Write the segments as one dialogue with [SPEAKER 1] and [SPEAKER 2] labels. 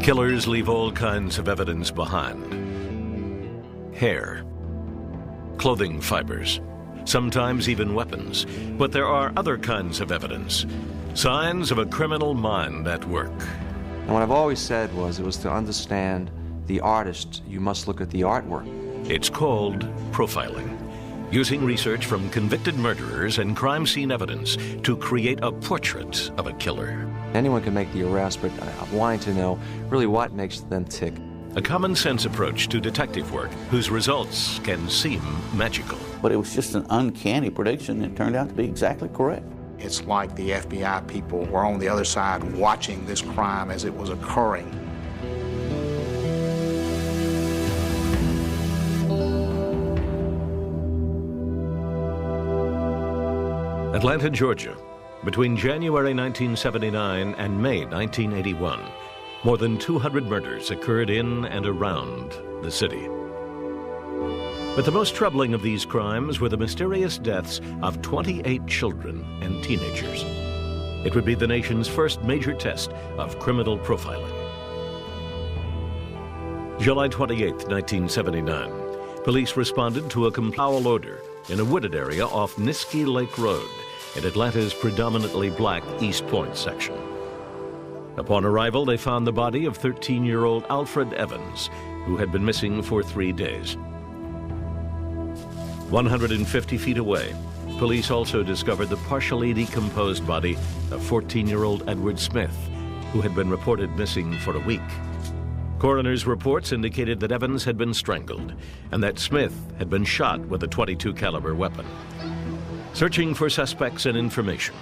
[SPEAKER 1] Killers leave all kinds of evidence behind. Hair, clothing fibers, sometimes even weapons. But there are other kinds of evidence, signs of a criminal mind at work.
[SPEAKER 2] And what I've always said was, it was to understand the artist, you must look at the artwork.
[SPEAKER 1] It's called profiling, using research from convicted murderers and crime scene evidence to create a portrait of a killer.
[SPEAKER 2] Anyone can make the arrest, but I'm wanting to know really what makes them tick.
[SPEAKER 1] A common sense approach to detective work whose results can seem magical.
[SPEAKER 3] But it was just an uncanny prediction. It turned out to be exactly correct.
[SPEAKER 4] It's like the FBI people were on the other side watching this crime as it was occurring.
[SPEAKER 1] Atlanta, Georgia. Between January 1979 and May 1981, more than 200 murders occurred in and around the city. But the most troubling of these crimes were the mysterious deaths of 28 children and teenagers. It would be the nation's first major test of criminal profiling. July 28, 1979, police responded to a foul odor in a wooded area off Niskey Lake Road in Atlanta's predominantly black East Point section. Upon arrival, they found the body of 13-year-old Alfred Evans, who had been missing for 3 days. 150 feet away, police also discovered the partially decomposed body of 14-year-old Edward Smith, who had been reported missing for a week. Coroner's reports indicated that Evans had been strangled and that Smith had been shot with a .22 caliber weapon. Searching for suspects and information,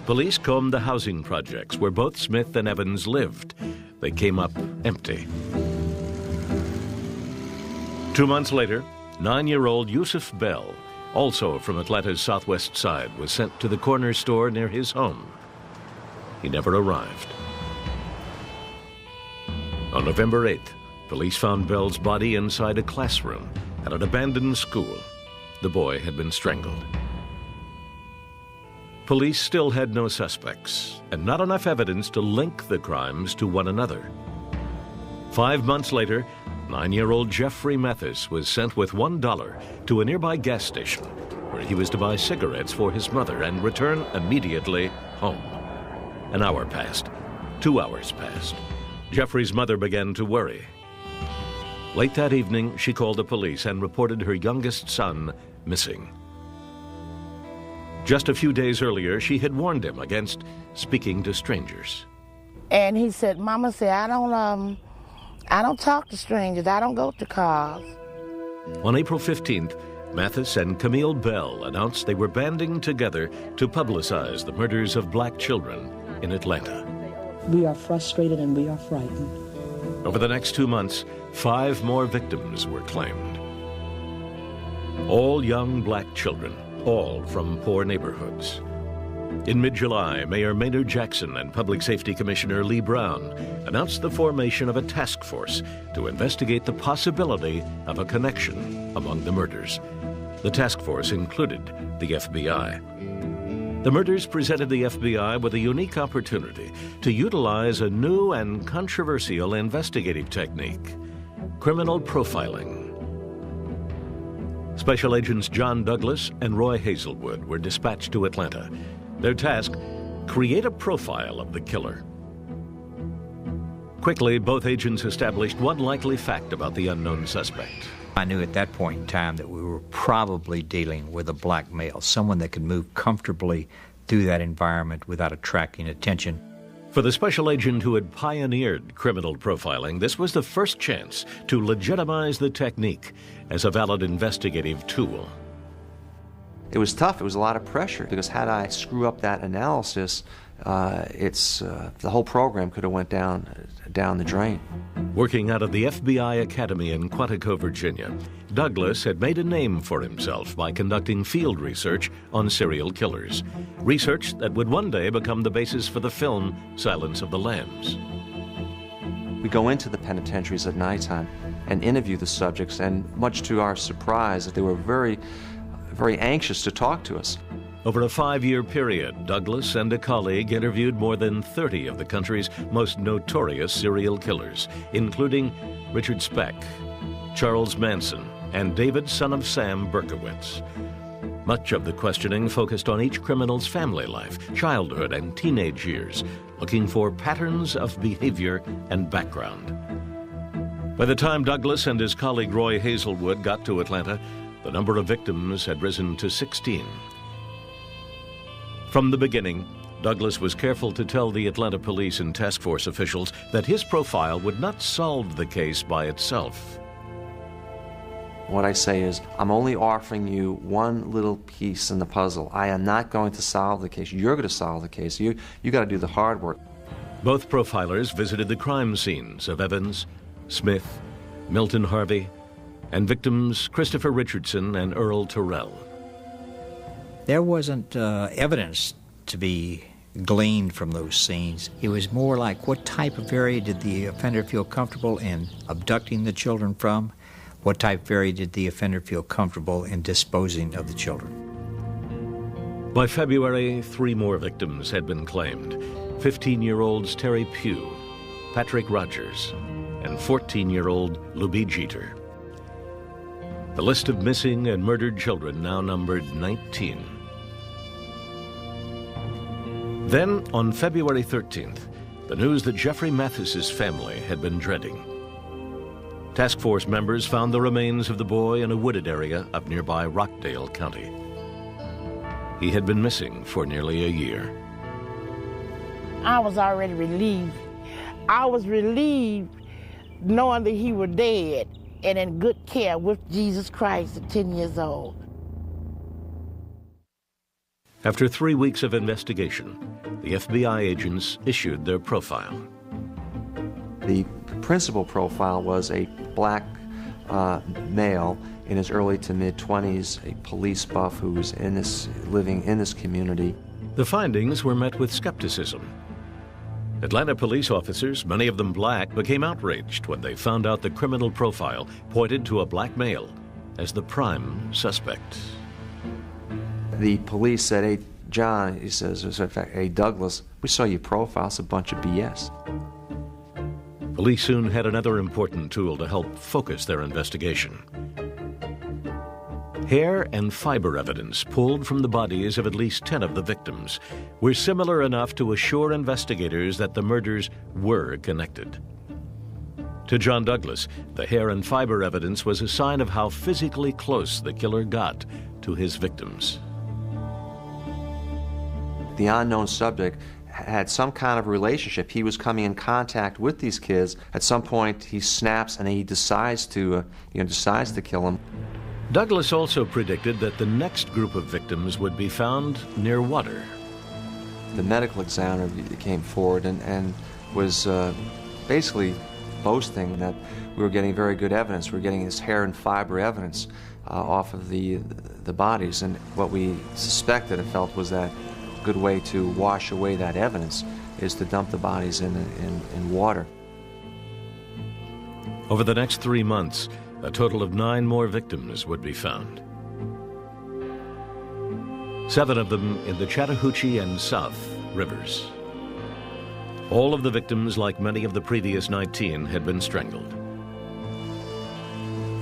[SPEAKER 1] police combed the housing projects where both Smith and Evans lived. They came up empty. 2 months later, 9-year-old Yusuf Bell, also from Atlanta's southwest side, was sent to the corner store near his home. He never arrived. On November 8th, police found Bell's body inside a classroom at an abandoned school. The boy had been strangled. Police still had no suspects and not enough evidence to link the crimes to one another. 5 months later, 9-year-old Jeffrey Mathis was sent with $1 to a nearby gas station where he was to buy cigarettes for his mother and return immediately home. An hour passed. 2 hours passed. Jeffrey's mother began to worry. Late that evening, she called the police and reported her youngest son missing. Just a few days earlier, she had warned him against speaking to strangers.
[SPEAKER 5] And he said, Mama said, I don't talk to strangers. I don't go to cars.
[SPEAKER 1] On April 15th, Mathis and Camille Bell announced they were banding together to publicize the murders of black children in Atlanta.
[SPEAKER 6] We are frustrated and we are frightened.
[SPEAKER 1] Over the next 2 months, 5 more victims were claimed. All young black children, all from poor neighborhoods. In mid-July, Mayor Maynard Jackson and Public Safety Commissioner Lee Brown announced the formation of a task force to investigate the possibility of a connection among the murders. The task force included the FBI. The murders presented the FBI with a unique opportunity to utilize a new and controversial investigative technique, criminal profiling. Special Agents John Douglas and Roy Hazelwood were dispatched to Atlanta. Their task, create a profile of the killer. Quickly, both agents established one likely fact about the unknown suspect.
[SPEAKER 7] I knew at that point in time that we were probably dealing with a black male, someone that could move comfortably through that environment without attracting attention.
[SPEAKER 1] For the special agent who had pioneered criminal profiling, this was the first chance to legitimize the technique as a valid investigative tool.
[SPEAKER 2] It was tough. It was a lot of pressure because had I screw up that analysis, the whole program could have went down the drain.
[SPEAKER 1] Working out of the FBI Academy in Quantico, Virginia, Douglas had made a name for himself by conducting field research on serial killers, research that would one day become the basis for the film Silence of the Lambs.
[SPEAKER 2] We go into the penitentiaries at nighttime and interview the subjects, and much to our surprise, they were very, very anxious to talk to us.
[SPEAKER 1] Over a 5-year period, Douglas and a colleague interviewed more than 30 of the country's most notorious serial killers, including Richard Speck, Charles Manson, and David, son of Sam, Berkowitz. Much of the questioning focused on each criminal's family life, childhood, and teenage years, looking for patterns of behavior and background. By the time Douglas and his colleague Roy Hazelwood got to Atlanta, the number of victims had risen to 16. From the beginning, Douglas was careful to tell the Atlanta police and task force officials that his profile would not solve the case by itself.
[SPEAKER 2] What I say is, I'm only offering you one little piece in the puzzle. I am not going to solve the case. You're going to solve the case. You got to do the hard work.
[SPEAKER 1] Both profilers visited the crime scenes of Evans, Smith, Milton Harvey, and victims Christopher Richardson and Earl Terrell.
[SPEAKER 7] There wasn't evidence to be gleaned from those scenes. It was more like, what type of area did the offender feel comfortable in abducting the children from? What type of area did the offender feel comfortable in disposing of the children?
[SPEAKER 1] By February, 3 more victims had been claimed. 15-year-olds Terry Pugh, Patrick Rogers, and 14-year-old Luby Jeter. The list of missing and murdered children now numbered 19. Then, on February 13th, the news that Jeffrey Mathis's family had been dreading. Task force members found the remains of the boy in a wooded area up nearby Rockdale County. He had been missing for nearly a year.
[SPEAKER 5] I was already relieved. I was relieved knowing that he was dead and in good care with Jesus Christ at 10 years old.
[SPEAKER 1] After 3 weeks of investigation, the FBI agents issued their profile.
[SPEAKER 2] The principal profile was a black male in his early to mid-20s, a police buff who was living in this community.
[SPEAKER 1] The findings were met with skepticism. Atlanta police officers, many of them black, became outraged when they found out the criminal profile pointed to a black male as the prime suspect.
[SPEAKER 2] The police said, "Hey, John," he says, in fact, "Hey, Douglas, we saw your profile. It's a bunch of BS."
[SPEAKER 1] Police soon had another important tool to help focus their investigation. Hair and fiber evidence pulled from the bodies of at least 10 of the victims were similar enough to assure investigators that the murders were connected. To John Douglas, the hair and fiber evidence was a sign of how physically close the killer got to his victims.
[SPEAKER 2] The unknown subject had some kind of relationship. He was coming in contact with these kids. At some point, he snaps and he decides to kill them.
[SPEAKER 1] Douglas also predicted that the next group of victims would be found near water.
[SPEAKER 2] The medical examiner came forward and was basically boasting that we were getting very good evidence. We were getting this hair and fiber evidence off of the bodies, and what we suspected and felt was that a good way to wash away that evidence is to dump the bodies in water.
[SPEAKER 1] Over the next 3 months, a total of 9 more victims would be found. 7 of them in the Chattahoochee and South rivers. All of the victims, like many of the previous 19, had been strangled.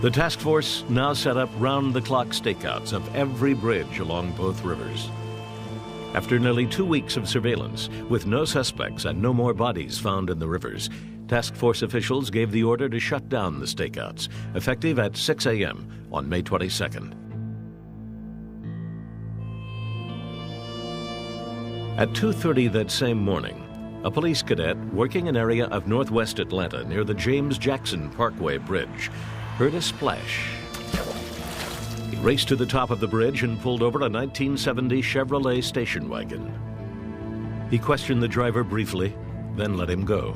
[SPEAKER 1] The task force now set up round-the-clock stakeouts of every bridge along both rivers. After nearly 2 weeks of surveillance, with no suspects and no more bodies found in the rivers, task force officials gave the order to shut down the stakeouts, effective at 6 a.m. on May 22nd. At 2:30 that same morning, a police cadet working an area of northwest Atlanta near the James Jackson Parkway Bridge heard a splash. He raced to the top of the bridge and pulled over a 1970 Chevrolet station wagon. He questioned the driver briefly, then let him go.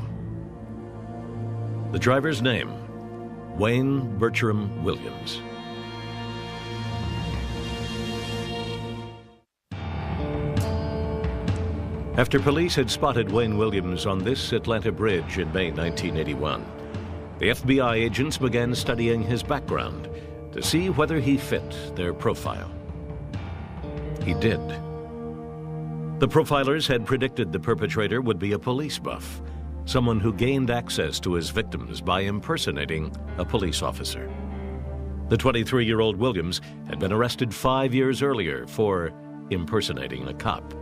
[SPEAKER 1] The driver's name, Wayne Bertram Williams. After police had spotted Wayne Williams on this Atlanta bridge in May 1981, the FBI agents began studying his background to see whether he fit their profile. He did. The profilers had predicted the perpetrator would be a police buff, someone who gained access to his victims by impersonating a police officer. The 23-year-old Williams had been arrested 5 years earlier for impersonating a cop.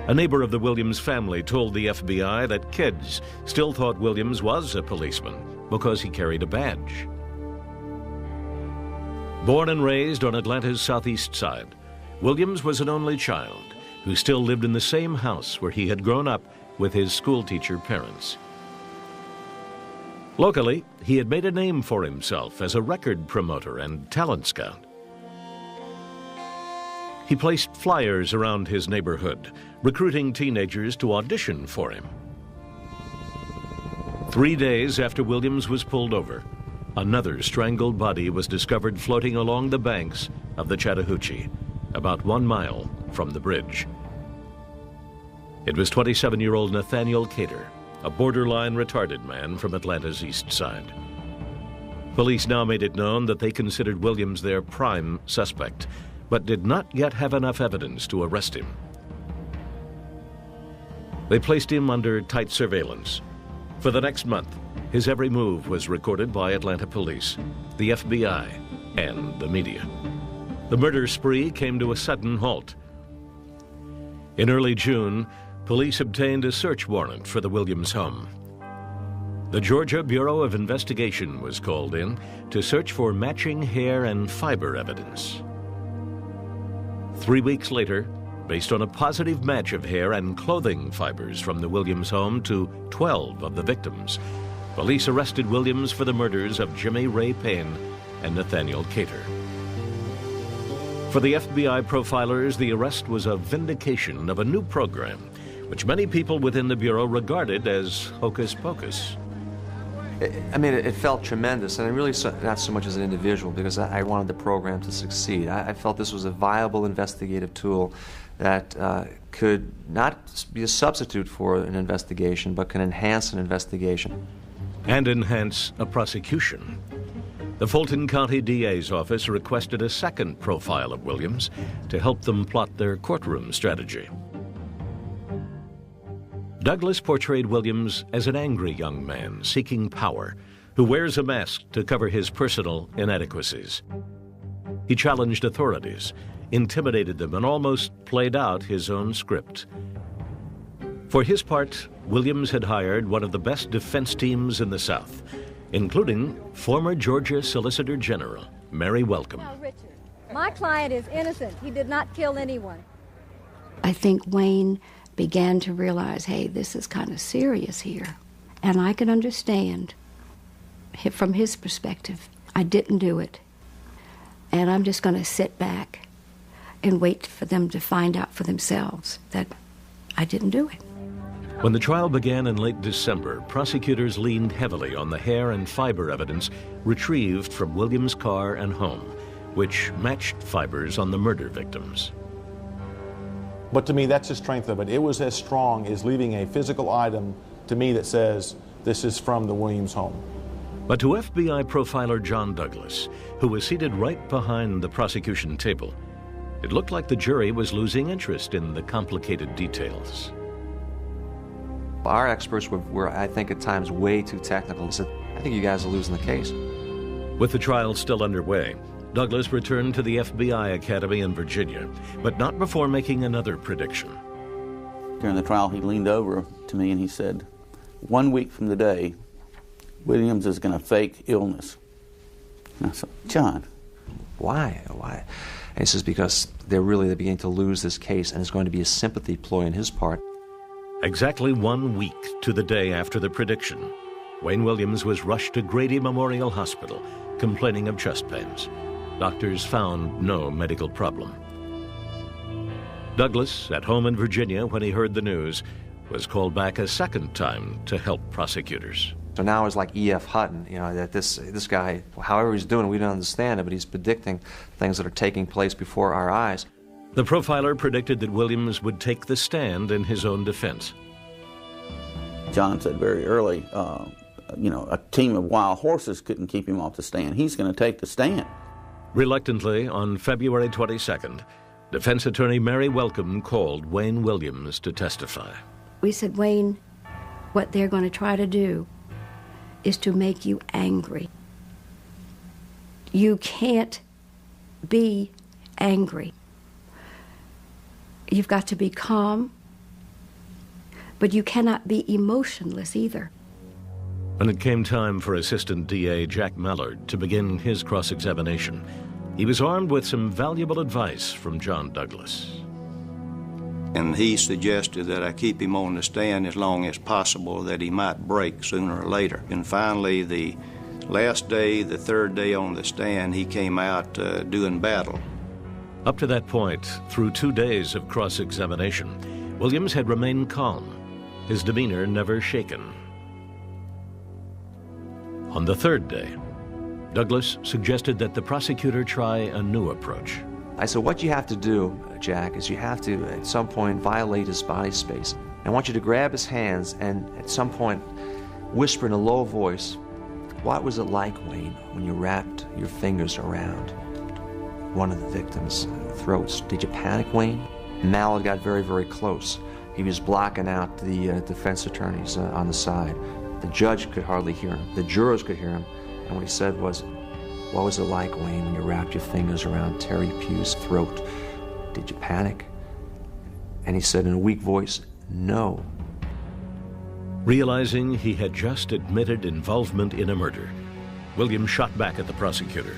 [SPEAKER 1] A neighbor of the Williams family told the FBI that kids still thought Williams was a policeman because he carried a badge. Born and raised on Atlanta's southeast side, Williams was an only child who still lived in the same house where he had grown up with his schoolteacher parents. Locally, he had made a name for himself as a record promoter and talent scout. He placed flyers around his neighborhood, recruiting teenagers to audition for him. 3 days after Williams was pulled over, another strangled body was discovered floating along the banks of the Chattahoochee, about 1 mile from the bridge. It was 27-year-old Nathaniel Cater, a borderline retarded man from Atlanta's east side. Police now made it known that they considered Williams their prime suspect, but did not yet have enough evidence to arrest him. They placed him under tight surveillance. For the next month, his every move was recorded by Atlanta police, the FBI, and the media. The murder spree came to a sudden halt. In early June, police obtained a search warrant for the Williams home. The Georgia Bureau of Investigation was called in to search for matching hair and fiber evidence. 3 weeks later, based on a positive match of hair and clothing fibers from the Williams home to 12 of the victims, police arrested Williams for the murders of Jimmy Ray Payne and Nathaniel Cater. For the FBI profilers, the arrest was a vindication of a new program which many people within the Bureau regarded as hocus pocus.
[SPEAKER 2] I mean, it felt tremendous, and really not so much as an individual, because I wanted the program to succeed. I felt this was a viable investigative tool that could not be a substitute for an investigation, but can enhance an investigation.
[SPEAKER 1] And enhance a prosecution. The Fulton County DA's office requested a second profile of Williams to help them plot their courtroom strategy. Douglas portrayed Williams as an angry young man seeking power who wears a mask to cover his personal inadequacies. He challenged authorities, intimidated them, and almost played out his own script. For his part, Williams had hired one of the best defense teams in the South, including former Georgia Solicitor General Mary Welcome.
[SPEAKER 8] Now, Richard, my client is innocent. He did not kill anyone.
[SPEAKER 9] I think Wayne began to realize, hey, this is kind of serious here. And I can understand, from his perspective, I didn't do it. And I'm just going to sit back and wait for them to find out for themselves that I didn't do it.
[SPEAKER 1] When the trial began in late December, prosecutors leaned heavily on the hair and fiber evidence retrieved from Williams' car and home, which matched fibers on the murder victims.
[SPEAKER 10] But to me, that's the strength of it. It was as strong as leaving a physical item to me that says this is from the Williams home.
[SPEAKER 1] But to FBI profiler John Douglas, who was seated right behind the prosecution table, it looked like the jury was losing interest in the complicated details.
[SPEAKER 2] Our experts were, I think, at times way too technical. They said, I think you guys are losing the case.
[SPEAKER 1] With the trial still underway, Douglas returned to the FBI Academy in Virginia, but not before making another prediction.
[SPEAKER 3] During the trial, he leaned over to me and he said, 1 week from today, Williams is going to fake illness. And I said, John.
[SPEAKER 2] Why? And he says, because they're beginning to lose this case, and it's going to be a sympathy ploy on his part.
[SPEAKER 1] Exactly 1 week to the day after the prediction, Wayne Williams was rushed to Grady Memorial Hospital, complaining of chest pains. Doctors found no medical problem. Douglas, at home in Virginia when he heard the news, was called back a second time to help prosecutors.
[SPEAKER 2] So now it's like E.F. Hutton, that this guy, however he's doing it, we don't understand it, but he's predicting things that are taking place before our eyes.
[SPEAKER 1] The profiler predicted that Williams would take the stand in his own defense.
[SPEAKER 3] John said very early, a team of wild horses couldn't keep him off the stand. He's going to take the stand.
[SPEAKER 1] Reluctantly, on February 22nd, Defense attorney Mary Welcome called Wayne Williams to testify.
[SPEAKER 9] We said, Wayne, what they're going to try to do is to make you angry. You can't be angry. You've got to be calm, but you cannot be emotionless either.
[SPEAKER 1] When it came time for Assistant DA Jack Mallard to begin his cross-examination, he was armed with some valuable advice from John Douglas.
[SPEAKER 11] And he suggested that I keep him on the stand as long as possible, that he might break sooner or later. And finally, the last day, the third day on the stand, he came out doing battle.
[SPEAKER 1] Up to that point, through 2 days of cross-examination, Williams had remained calm, his demeanor never shaken. On the third day, Douglas suggested that the prosecutor try a new approach.
[SPEAKER 2] I said, what you have to do, Jack, is you have to, at some point, violate his body space. I want you to grab his hands and, at some point, whisper in a low voice, what was it like, Wayne, when you wrapped your fingers around one of the victims' throats? Did you panic, Wayne? Mallard got very, very close. He was blocking out the defense attorneys on the side. The judge could hardly hear him. The jurors could hear him. And what he said was, what was it like, Wayne, when you wrapped your fingers around Terry Pugh's throat? Did you panic? And he said in a weak voice, no.
[SPEAKER 1] Realizing he had just admitted involvement in a murder, Williams shot back at the prosecutor.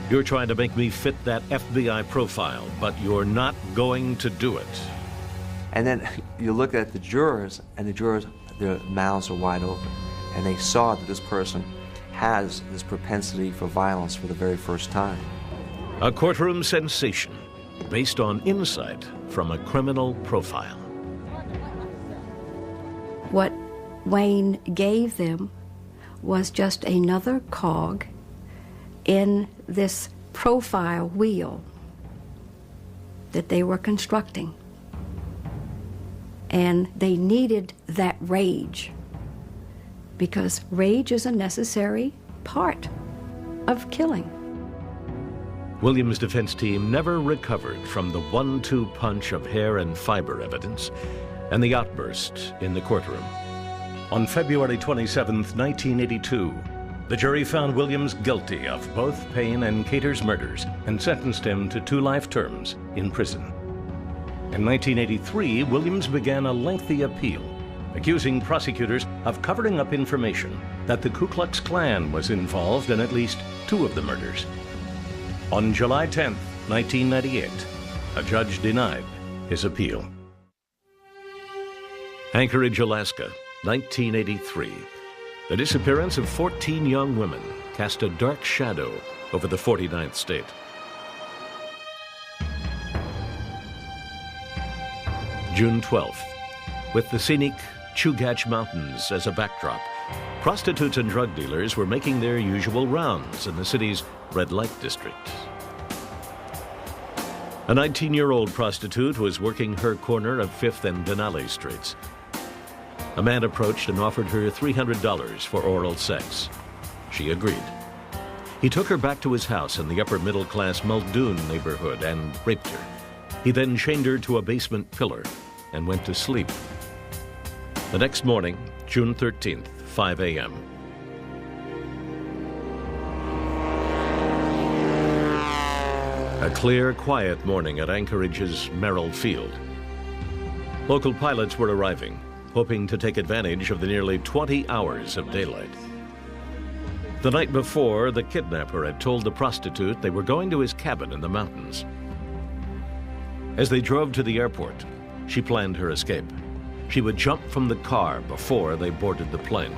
[SPEAKER 1] You're trying to make me fit that FBI profile, but you're not going to do it.
[SPEAKER 2] And then you look at the jurors, and the jurors, their mouths are wide open. And they saw that this person has this propensity for violence for the very first time.
[SPEAKER 1] A courtroom sensation based on insight from a criminal profile.
[SPEAKER 9] What Wayne gave them was just another cog in this profile wheel that they were constructing. And they needed that rage, because rage is a necessary part of killing.
[SPEAKER 1] Williams' defense team never recovered from the 1-2 punch of hair and fiber evidence and the outburst in the courtroom. On February 27, 1982, the jury found Williams guilty of both Payne and Cater's murders and sentenced him to 2 life terms in prison. In 1983, Williams began a lengthy appeal, accusing prosecutors of covering up information that the Ku Klux Klan was involved in at least 2 of the murders. On July 10, 1998, a judge denied his appeal. Anchorage, Alaska, 1983. The disappearance of 14 young women cast a dark shadow over the 49th state. June 12th, with the scenic Chugach Mountains as a backdrop, prostitutes and drug dealers were making their usual rounds in the city's red light district. A 19-year-old prostitute was working her corner of 5th and Denali Streets. A man approached and offered her $300 for oral sex. She agreed. He took her back to his house in the upper-middle-class Muldoon neighborhood and raped her. He then chained her to a basement pillar and went to sleep. The next morning, June 13th, 5 a.m. A clear, quiet morning at Anchorage's Merrill Field. Local pilots were arriving, hoping to take advantage of the nearly 20 hours of daylight. The night before, the kidnapper had told the prostitute they were going to his cabin in the mountains. As they drove to the airport, she planned her escape. She would jump from the car before they boarded the plane.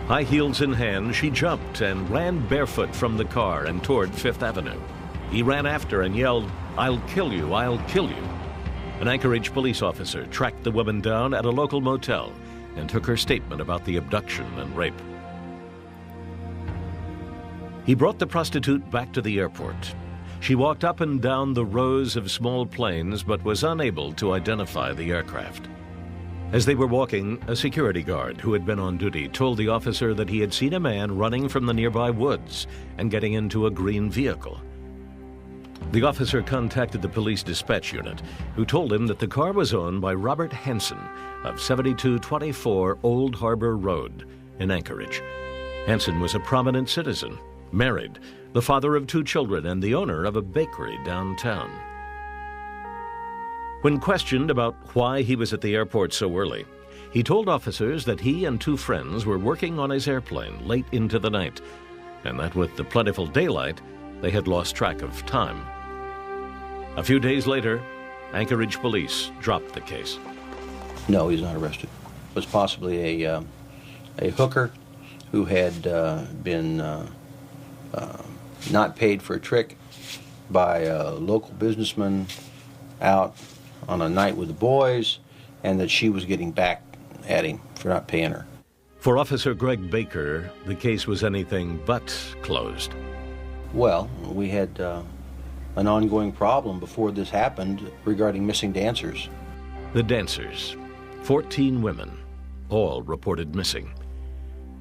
[SPEAKER 1] High heels in hand, she jumped and ran barefoot from the car and toward 5th Avenue. He ran after and yelled, "I'll kill you, I'll kill you." An Anchorage police officer tracked the woman down at a local motel and took her statement about the abduction and rape. He brought the prostitute back to the airport. She walked up and down the rows of small planes but was unable to identify the aircraft. As they were walking, a security guard who had been on duty told the officer that he had seen a man running from the nearby woods and getting into a green vehicle. The officer contacted the police dispatch unit, who told him that the car was owned by Robert Hansen of 7224 Old Harbor Road in Anchorage. Hansen was a prominent citizen, married, the father of 2 children, and the owner of a bakery downtown. When questioned about why he was at the airport so early, he told officers that he and 2 friends were working on his airplane late into the night, and that with the plentiful daylight, they had lost track of time. A few days later, Anchorage police dropped the case.
[SPEAKER 12] No, he's not arrested. It was possibly a hooker who had been not paid for a trick by a local businessman out on a night with the boys, and that she was getting back at him for not paying her.
[SPEAKER 1] For Officer Greg Baker, the case was anything but closed.
[SPEAKER 12] Well, we had an ongoing problem before this happened regarding missing dancers.
[SPEAKER 1] The dancers, 14 women, all reported missing.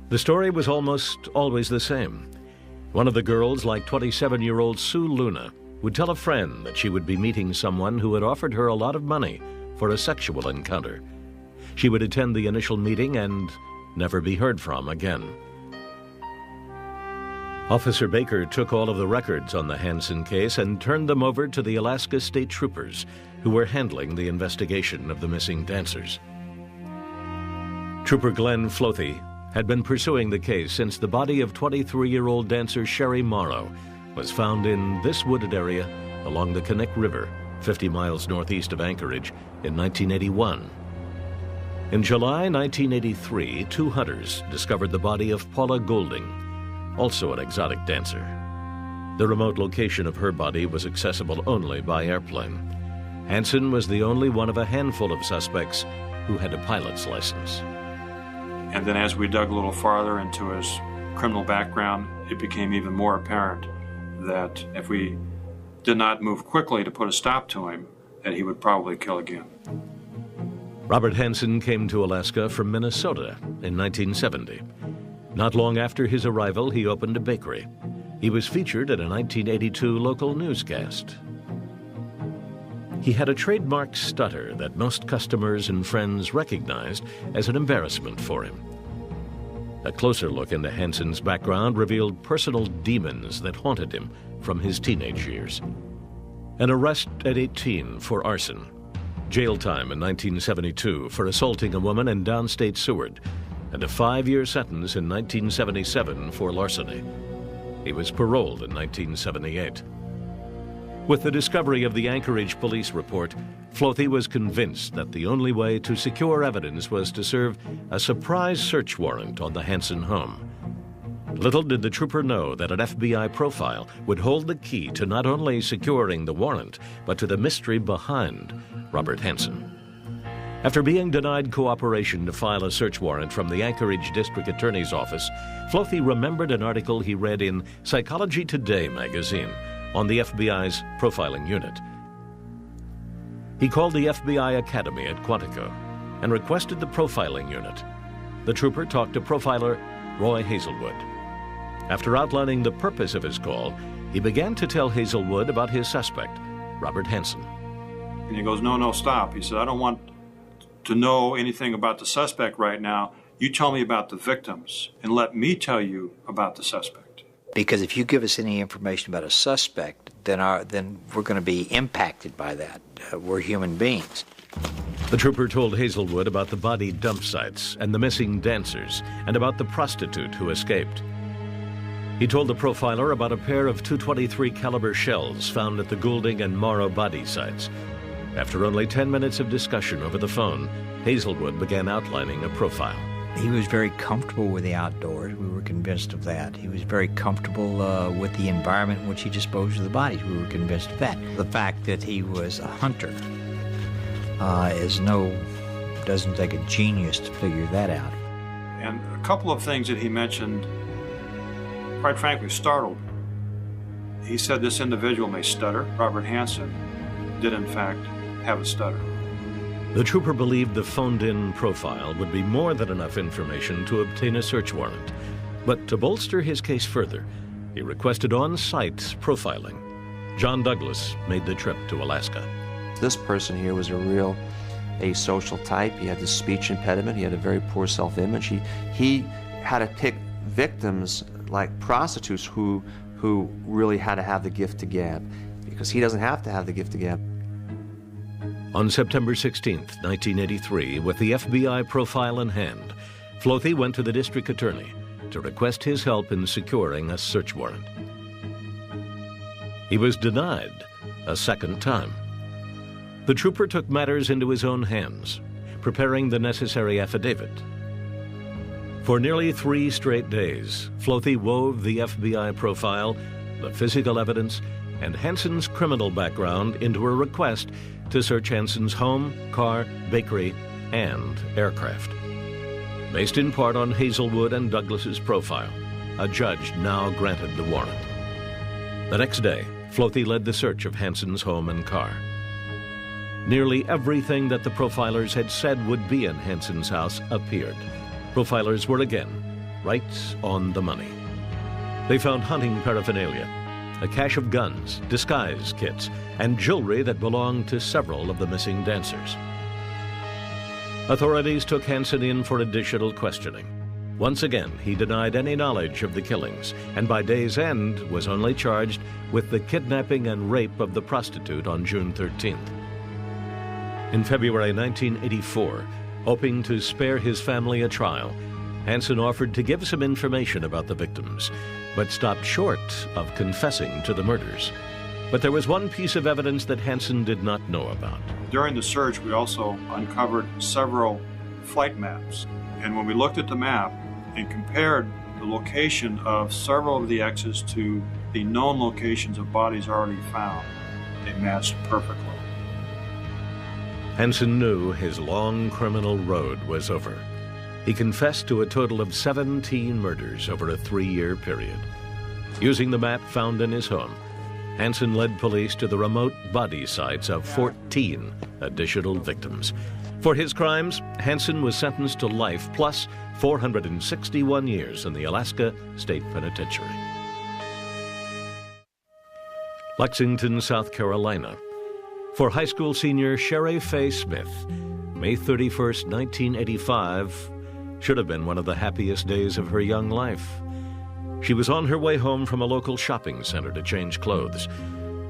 [SPEAKER 1] The story was almost always the same. One of the girls, like 27-year-old Sue Luna, would tell a friend that she would be meeting someone who had offered her a lot of money for a sexual encounter. She would attend the initial meeting and never be heard from again. Officer Baker took all of the records on the Hansen case and turned them over to the Alaska State Troopers, who were handling the investigation of the missing dancers. Trooper Glenn Flothy had been pursuing the case since the body of 23-year-old dancer Sherry Morrow was found in this wooded area along the Knik River, 50 miles northeast of Anchorage, in 1981. In July 1983, 2 hunters discovered the body of Paula Golding, also an exotic dancer. The remote location of her body was accessible only by airplane. Hansen was the only one of a handful of suspects who had a pilot's license.
[SPEAKER 13] And then as we dug a little farther into his criminal background, it became even more apparent that if we did not move quickly to put a stop to him, that he would probably kill again.
[SPEAKER 1] Robert Hansen came to Alaska from Minnesota in 1970. Not long after his arrival, he opened a bakery. He was featured in a 1982 local newscast. He had a trademark stutter that most customers and friends recognized as an embarrassment for him. A closer look into Hansen's background revealed personal demons that haunted him from his teenage years. An arrest at 18 for arson, jail time in 1972 for assaulting a woman in downstate Seward, and a 5-year sentence in 1977 for larceny. He was paroled in 1978. With the discovery of the Anchorage police report, Flothy was convinced that the only way to secure evidence was to serve a surprise search warrant on the Hansen home. Little did the trooper know that an FBI profile would hold the key to not only securing the warrant, but to the mystery behind Robert Hansen. After being denied cooperation to file a search warrant from the Anchorage District Attorney's Office, Flothy remembered an article he read in Psychology Today magazine on the FBI's profiling unit. He called the FBI Academy at Quantico and requested the profiling unit. The trooper talked to profiler Roy Hazelwood. After outlining the purpose of his call, he began to tell Hazelwood about his suspect, Robert Hansen.
[SPEAKER 13] And he goes, no, stop. He said, I don't want to know anything about the suspect right now. You tell me about the victims, and let me tell you about the suspect.
[SPEAKER 7] Because if you give us any information about a suspect, then we're going to be impacted by that. We're human beings.
[SPEAKER 1] The trooper told Hazelwood about the body dump sites and the missing dancers, and about the prostitute who escaped. He told the profiler about a pair of .223 caliber shells found at the Goulding and Morrow body sites. After only 10 minutes of discussion over the phone, Hazelwood began outlining a profile.
[SPEAKER 7] He was very comfortable with the outdoors. We were convinced of that. He was very comfortable with the environment in which he disposed of the bodies. We were convinced of that. The fact that he was a hunter doesn't take a genius to figure that out.
[SPEAKER 13] And a couple of things that he mentioned, quite frankly, startled me. He said this individual may stutter. Robert Hansen did, in fact, have a stutter.
[SPEAKER 1] The trooper believed the phoned-in profile would be more than enough information to obtain a search warrant. But to bolster his case further, he requested on-site profiling. John Douglas made the trip to Alaska.
[SPEAKER 2] This person here was a real asocial type. He had this speech impediment. He had a very poor self-image. He had to pick victims like prostitutes who really had to have the gift to gab, because he doesn't have to have the gift to gab.
[SPEAKER 1] On September 16th, 1983, with the FBI profile in hand, Flothi went to the district attorney to request his help in securing a search warrant. He was denied a second time. The trooper took matters into his own hands, preparing the necessary affidavit. For nearly 3 straight days, Flothi wove the FBI profile, the physical evidence, and Hansen's criminal background into a request to search Hansen's home, car, bakery, and aircraft. Based in part on Hazelwood and Douglas's profile, a judge now granted the warrant. The next day, Flothi led the search of Hansen's home and car. Nearly everything that the profilers had said would be in Hansen's house appeared. Profilers were again right on the money. They found hunting paraphernalia, a cache of guns, disguise kits, and jewelry that belonged to several of the missing dancers. Authorities took Hansen in for additional questioning. Once again, he denied any knowledge of the killings, and by day's end was only charged with the kidnapping and rape of the prostitute on June 13th. In February 1984, hoping to spare his family a trial, Hansen offered to give some information about the victims, but stopped short of confessing to the murders. But there was one piece of evidence that Hansen did not know about.
[SPEAKER 13] During the search, we also uncovered several flight maps. And when we looked at the map and compared the location of several of the X's to the known locations of bodies already found, they matched perfectly.
[SPEAKER 1] Hansen knew his long criminal road was over. He confessed to a total of 17 murders over a 3-year period. Using the map found in his home, Hansen led police to the remote body sites of 14 additional victims. For his crimes, Hansen was sentenced to life plus 461 years in the Alaska State Penitentiary. Lexington, South Carolina. For high school senior Sherry Faye Smith, May 31st, 1985, should have been one of the happiest days of her young life. She was on her way home from a local shopping center to change clothes,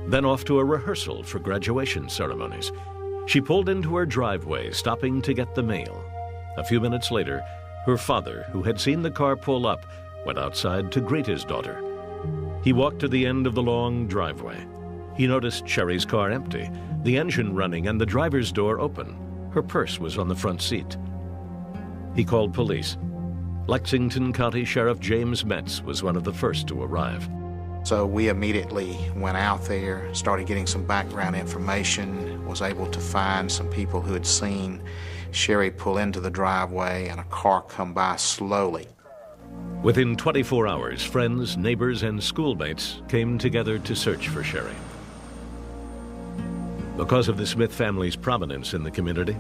[SPEAKER 1] then off to a rehearsal for graduation ceremonies. She pulled into her driveway, stopping to get the mail. A few minutes later, her father, who had seen the car pull up, went outside to greet his daughter. He walked to the end of the long driveway. He noticed Sherry's car empty, the engine running, and the driver's door open. Her purse was on the front seat. He called police. Lexington County Sheriff James Metz was one of the first to arrive.
[SPEAKER 4] So we immediately went out there, started getting some background information, was able to find some people who had seen Sherry pull into the driveway and a car come by slowly.
[SPEAKER 1] Within 24 hours, friends, neighbors, and schoolmates came together to search for Sherry. Because of the Smith family's prominence in the community,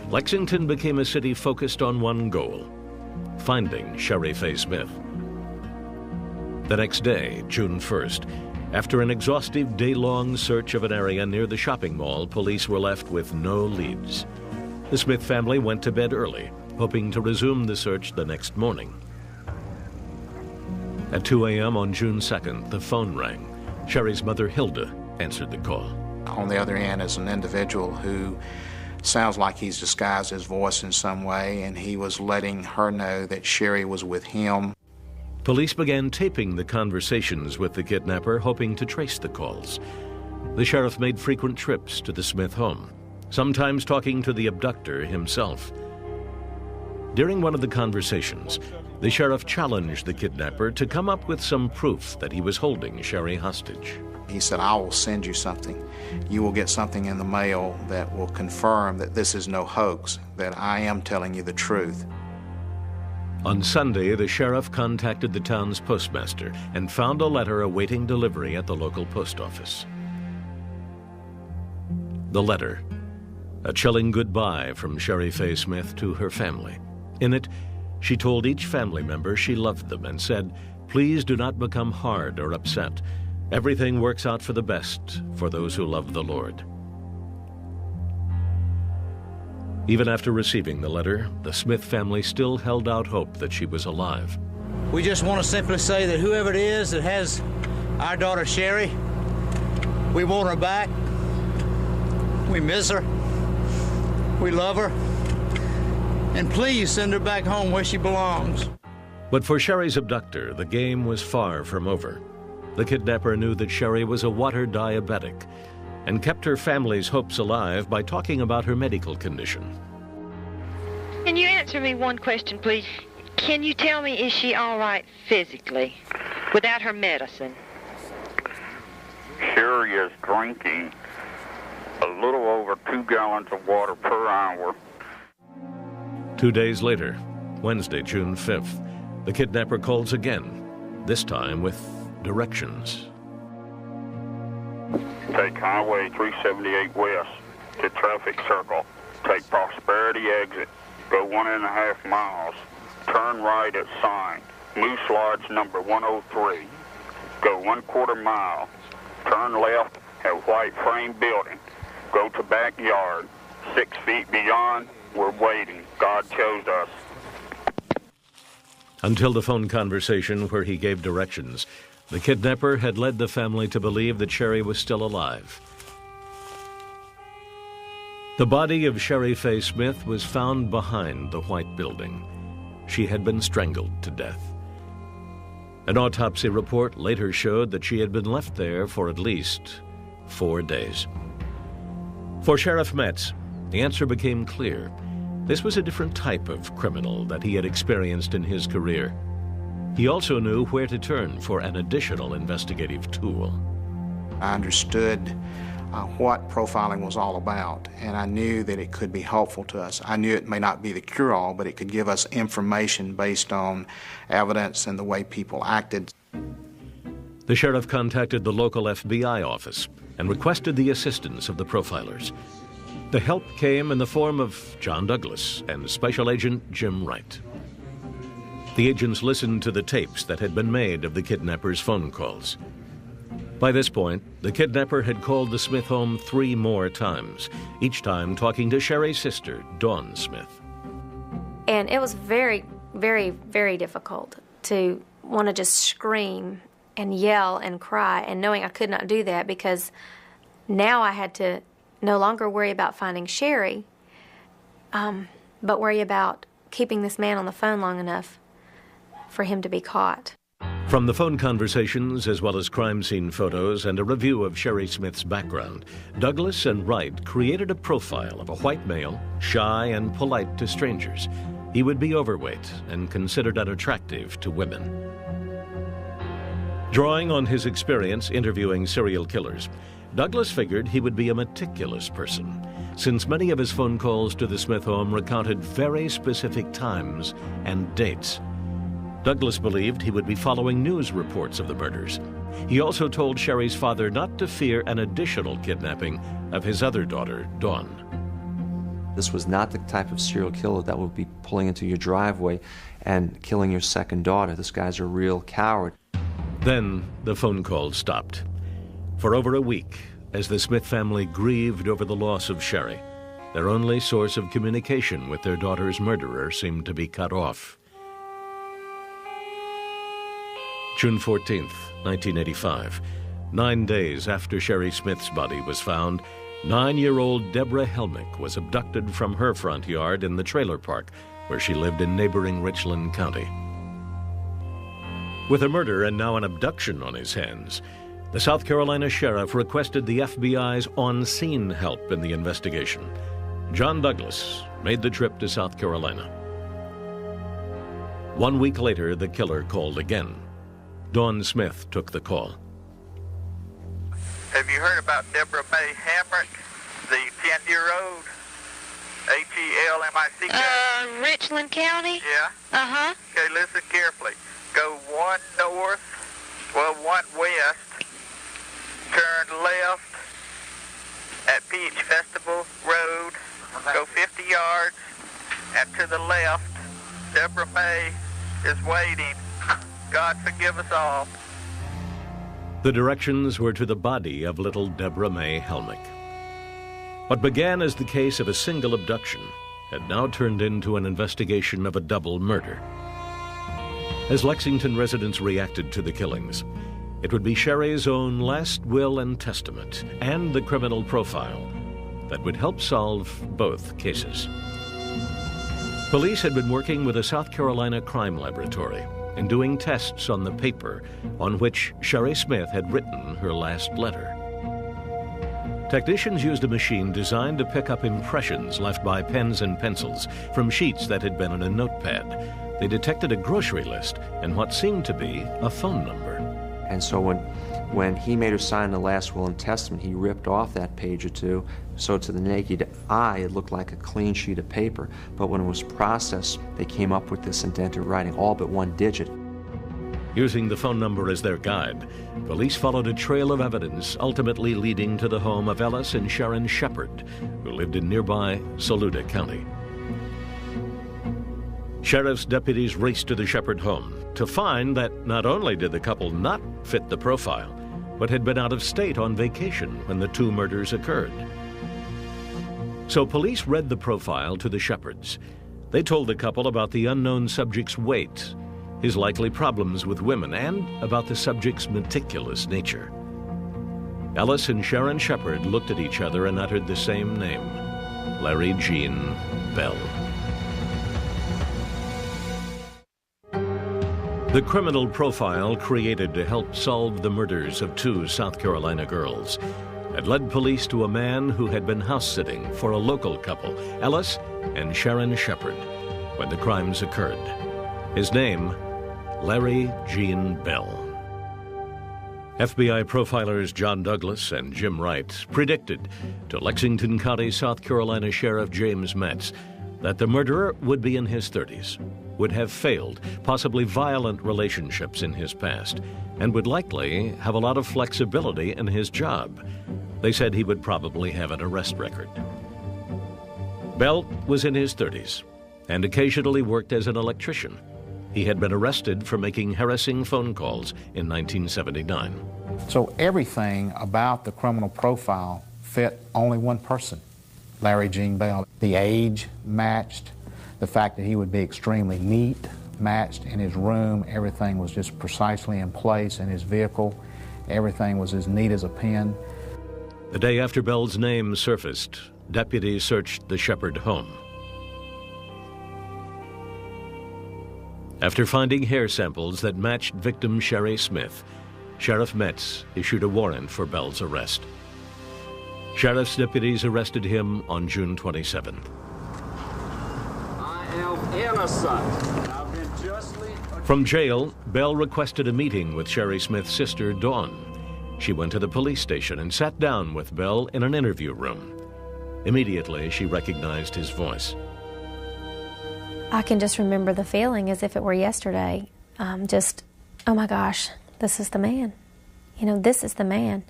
[SPEAKER 1] Lexington became a city focused on one goal: finding Sherry Faye Smith. The next day, June 1st, after an exhaustive day-long search of an area near the shopping mall, police were left with no leads. The Smith family went to bed early, hoping to resume the search the next morning. At 2 a.m. on June 2nd, the phone rang. Sherry's mother, Hilda, answered the call.
[SPEAKER 4] On the other end is an individual who sounds like he's disguised his voice in some way, and he was letting her know that Sherry was with him.
[SPEAKER 1] Police began taping the conversations with the kidnapper, hoping to trace the calls. The sheriff made frequent trips to the Smith home, sometimes talking to the abductor himself. During one of the conversations, the sheriff challenged the kidnapper to come up with some proof that he was holding Sherry hostage.
[SPEAKER 4] He said, "I will send you something. You will get something in the mail that will confirm that this is no hoax, that I am telling you the truth."
[SPEAKER 1] On Sunday, the sheriff contacted the town's postmaster and found a letter awaiting delivery at the local post office. The letter, a chilling goodbye from Sherry Faye Smith to her family. In it, she told each family member she loved them and said, "Please do not become hard or upset. Everything works out for the best for those who love the Lord. Even after receiving the letter, the Smith family still held out hope that she was alive.
[SPEAKER 14] We just want to simply say that whoever it is that has our daughter Sherry, we want her back. We miss her. We love her. And please send her back home where she belongs.
[SPEAKER 1] But for Sherry's abductor, the game was far from over. The kidnapper knew that Sherry was a water diabetic and kept her family's hopes alive by talking about her medical condition.
[SPEAKER 15] Can you answer me one question, please? Can you tell me, is she all right physically without her medicine?
[SPEAKER 16] Sherry is drinking a little over 2 gallons of water per hour.
[SPEAKER 1] 2 days later, Wednesday, June 5th, the kidnapper calls again, this time with directions.
[SPEAKER 16] Take Highway 378 west to Traffic Circle. Take Prosperity exit. Go 1.5 miles. Turn right at sign. Moose Lodge number 103. Go 1/4 mile. Turn left at White Frame Building. Go to backyard. 6 feet beyond, we're waiting. God chose us.
[SPEAKER 1] Until the phone conversation where he gave directions, the kidnapper had led the family to believe that Sherry was still alive. The body of Sherry Faye Smith was found behind the white building. She had been strangled to death. An autopsy report later showed that she had been left there for at least 4 days. For Sheriff Metz, the answer became clear. This was a different type of criminal that he had experienced in his career. He also knew where to turn for an additional investigative tool.
[SPEAKER 4] I understood what profiling was all about, and I knew that it could be helpful to us. I knew it may not be the cure-all, but it could give us information based on evidence and the way people acted.
[SPEAKER 1] The sheriff contacted the local FBI office and requested the assistance of the profilers. The help came in the form of John Douglas and Special Agent Jim Wright. The agents listened to the tapes that had been made of the kidnapper's phone calls. By this point, the kidnapper had called the Smith home 3 more times, each time talking to Sherry's sister, Dawn Smith.
[SPEAKER 17] And it was very, very, very difficult to want to just scream and yell and cry, and knowing I could not do that because now I had to no longer worry about finding Sherry, but worry about keeping this man on the phone long enough for him to be caught.
[SPEAKER 1] From the phone conversations, as well as crime scene photos and a review of Sherry Smith's background, Douglas and Wright created a profile of a white male, shy and polite to strangers. He would be overweight and considered unattractive to women. Drawing on his experience interviewing serial killers, Douglas figured he would be a meticulous person, since many of his phone calls to the Smith home recounted very specific times and dates. Douglas believed he would be following news reports of the murders. He also told Sherry's father not to fear an additional kidnapping of his other daughter, Dawn.
[SPEAKER 2] This was not the type of serial killer that would be pulling into your driveway and killing your second daughter. This guy's a real coward.
[SPEAKER 1] Then the phone calls stopped. For over a week, as the Smith family grieved over the loss of Sherry, their only source of communication with their daughter's murderer seemed to be cut off. June 14th, 1985, 9 days after Sherry Smith's body was found, 9-year-old Deborah Helmick was abducted from her front yard in the trailer park where she lived in neighboring Richland County. With a murder and now an abduction on his hands, the South Carolina sheriff requested the FBI's on-scene help in the investigation. John Douglas made the trip to South Carolina. 1 week later, the killer called again. Dawn Smith took the call.
[SPEAKER 16] Have you heard about Deborah May Hamrick, the 10-year-old? H-E-L-M-I-C-K?
[SPEAKER 15] Richland County?
[SPEAKER 16] Yeah.
[SPEAKER 15] Uh-huh.
[SPEAKER 16] Okay, listen carefully. Go 1 west, turn left at Peach Festival Road, go 50 yards, and to the left, Deborah May is waiting. God forgive us all.
[SPEAKER 1] The directions were to the body of little Deborah May Helmick. What began as the case of a single abduction had now turned into an investigation of a double murder. As Lexington residents reacted to the killings, it would be Sherry's own last will and testament and the criminal profile that would help solve both cases. Police had been working with a South Carolina crime laboratory and doing tests on the paper on which Sherry Smith had written her last letter. Technicians used a machine designed to pick up impressions left by pens and pencils from sheets that had been in a notepad. They detected a grocery list and what seemed to be a phone number.
[SPEAKER 2] And so when he made her sign the last will and testament, he ripped off that page or two, so to the naked eye it looked like a clean sheet of paper. But when it was processed, they came up with this indented writing, all but one digit.
[SPEAKER 1] Using the phone number as their guide, police followed a trail of evidence, ultimately leading to the home of Ellis and Sharon Shepard, who lived in nearby Saluda County. Sheriff's deputies raced to the Shepard home to find that not only did the couple not fit the profile, but had been out of state on vacation when the two murders occurred. So police read the profile to the Shepards. They told the couple about the unknown subject's weight, his likely problems with women, and about the subject's meticulous nature. Ellis and Sharon Shepard looked at each other and uttered the same name, Larry Gene Bell. The criminal profile created to help solve the murders of two South Carolina girls had led police to a man who had been house-sitting for a local couple, Ellis and Sharon Shepard, when the crimes occurred. His name, Larry Gene Bell. FBI profilers John Douglas and Jim Wright predicted to Lexington County, South Carolina Sheriff James Metz that the murderer would be in his 30s, would have failed, possibly violent relationships in his past, and would likely have a lot of flexibility in his job. They said he would probably have an arrest record. Bell was in his 30s and occasionally worked as an electrician. He had been arrested for making harassing phone calls in 1979.
[SPEAKER 4] So everything about the criminal profile fit only one person, Larry Gene Bell. The age matched, the fact that he would be extremely neat matched in his room, everything was just precisely in place in his vehicle, everything was as neat as a pin.
[SPEAKER 1] The day after Bell's name surfaced, deputies searched the Shepard home. After finding hair samples that matched victim Sherry Smith, Sheriff Metz issued a warrant for Bell's arrest. Sheriff's deputies arrested him on June 27th.
[SPEAKER 18] I am innocent. I've been justly...
[SPEAKER 1] From jail, Bell requested a meeting with Sherry Smith's sister, Dawn. She went to the police station and sat down with Bell in an interview room. Immediately, she recognized his voice.
[SPEAKER 17] I can just remember the feeling as if it were yesterday. Oh my gosh, this is the man. You know, this is the man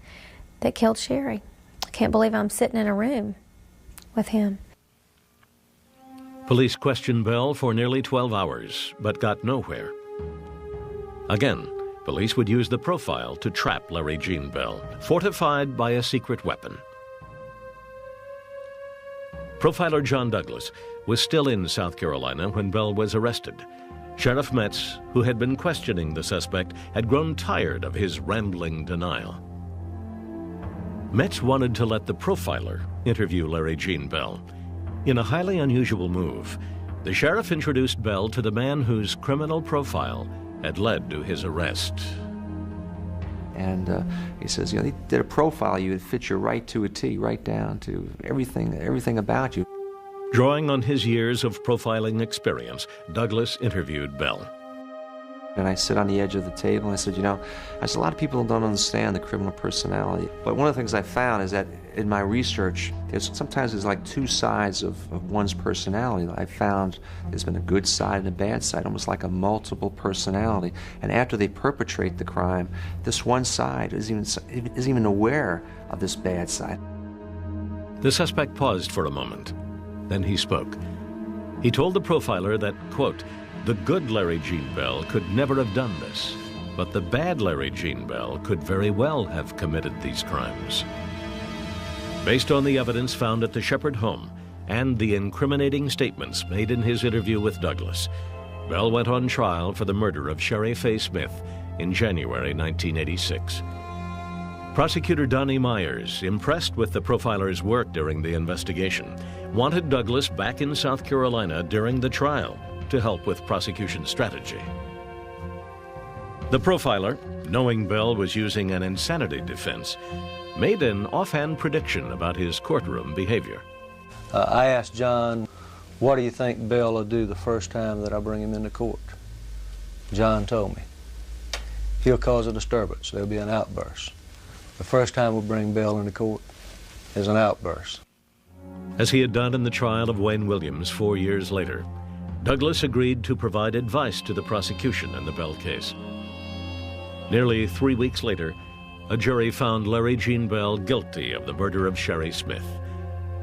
[SPEAKER 17] that killed Sherry. I can't believe I'm sitting in a room with him.
[SPEAKER 1] Police questioned Bell for nearly 12 hours, but got nowhere. Again, police would use the profile to trap Larry Gene Bell, fortified by a secret weapon. Profiler John Douglas was still in South Carolina when Bell was arrested. Sheriff Metz, who had been questioning the suspect, had grown tired of his rambling denial. Metz wanted to let the profiler interview Larry Gene Bell. In a highly unusual move, the sheriff introduced Bell to the man whose criminal profile had led to his arrest.
[SPEAKER 2] And he says, you know, they did a profile you, it fits you right to a T, right down to everything about you.
[SPEAKER 1] Drawing on his years of profiling experience, Douglas interviewed Bell.
[SPEAKER 2] And I sit on the edge of the table and I said, you know, a lot of people don't understand the criminal personality. But one of the things I found is that in my research, sometimes there's like two sides of one's personality. I found there's been a good side and a bad side, almost like a multiple personality. And after they perpetrate the crime, this one side isn't even aware of this bad side.
[SPEAKER 1] The suspect paused for a moment. Then he spoke. He told the profiler that, quote, the good Larry Gene Bell could never have done this. But the bad Larry Gene Bell could very well have committed these crimes. Based on the evidence found at the Shepherd home and the incriminating statements made in his interview with Douglas, Bell went on trial for the murder of Sherry Faye Smith in January 1986. Prosecutor Donnie Myers, impressed with the profiler's work during the investigation, wanted Douglas back in South Carolina during the trial to help with prosecution strategy. The profiler, knowing Bell was using an insanity defense, made an offhand prediction about his courtroom behavior.
[SPEAKER 12] I asked John, what do you think Bell will do the first time that I bring him into court? John told me, he'll cause a disturbance. There'll be an outburst. The first time we'll bring Bell into court is an outburst.
[SPEAKER 1] As he had done in the trial of Wayne Williams 4 years later, Douglas agreed to provide advice to the prosecution in the Bell case. Nearly 3 weeks later, a jury found Larry Gene Bell guilty of the murder of Sherry Smith.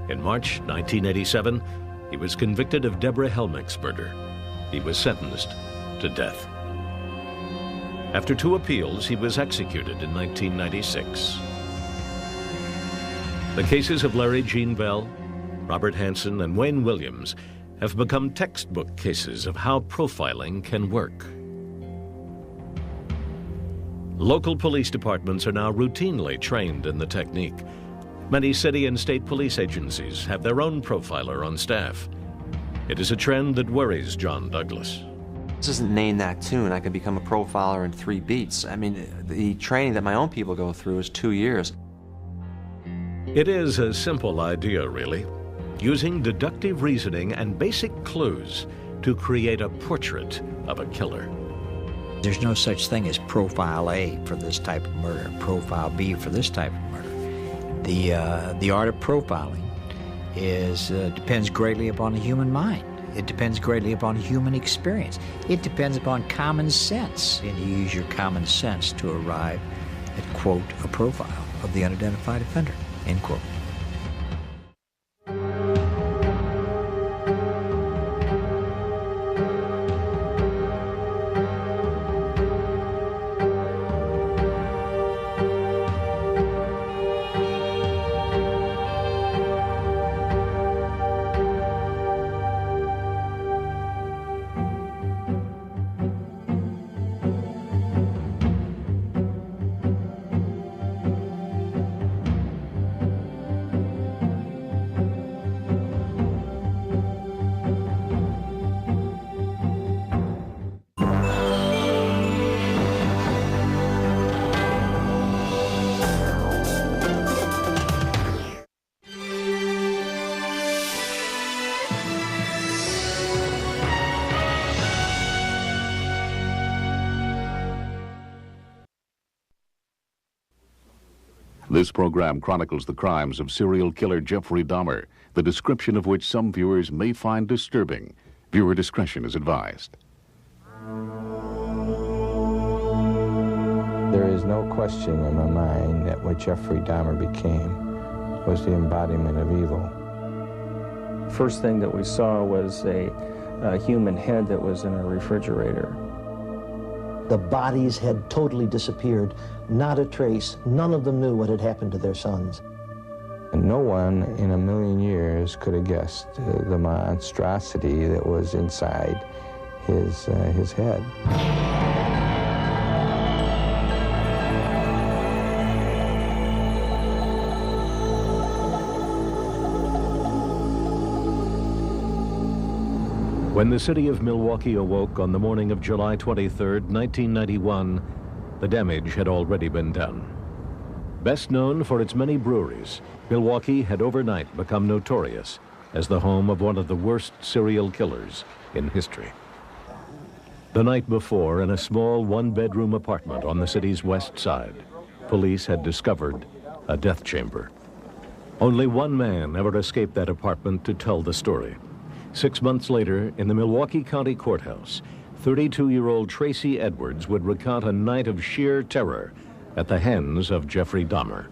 [SPEAKER 1] In March 1987, he was convicted of Deborah Helmick's murder. He was sentenced to death. After 2 appeals, he was executed in 1996. The cases of Larry Gene Bell, Robert Hansen, and Wayne Williams have become textbook cases of how profiling can work. Local police departments are now routinely trained in the technique. Many city and state police agencies have their own profiler on staff. It is a trend that worries John Douglas.
[SPEAKER 2] This isn't name that tune. I could become a profiler in 3 beats. I mean, the training that my own people go through is 2 years.
[SPEAKER 1] It is a simple idea, really, using deductive reasoning and basic clues to create a portrait of a killer.
[SPEAKER 7] There's no such thing as profile A for this type of murder, profile B for this type of murder. The art of profiling depends greatly upon the human mind. It depends greatly upon human experience. It depends upon common sense. And you use your common sense to arrive at, quote, a profile of the unidentified offender, end quote.
[SPEAKER 19] This program chronicles the crimes of serial killer Jeffrey Dahmer, the description of which some viewers may find disturbing. Viewer discretion is advised.
[SPEAKER 20] There is no question in my mind that what Jeffrey Dahmer became was the embodiment of evil.
[SPEAKER 21] First thing that we saw was a human head that was in a refrigerator.
[SPEAKER 22] The bodies had totally disappeared, not a trace. None of them knew what had happened to their sons.
[SPEAKER 20] And no one in a million years could have guessed the monstrosity that was inside his head.
[SPEAKER 1] When the city of Milwaukee awoke on the morning of July 23, 1991, the damage had already been done. Best known for its many breweries, Milwaukee had overnight become notorious as the home of one of the worst serial killers in history. The night before, in a small one-bedroom apartment on the city's west side, police had discovered a death chamber. Only one man ever escaped that apartment to tell the story. 6 months later, in the Milwaukee County Courthouse, 32-year-old Tracy Edwards would recount a night of sheer terror at the hands of Jeffrey Dahmer.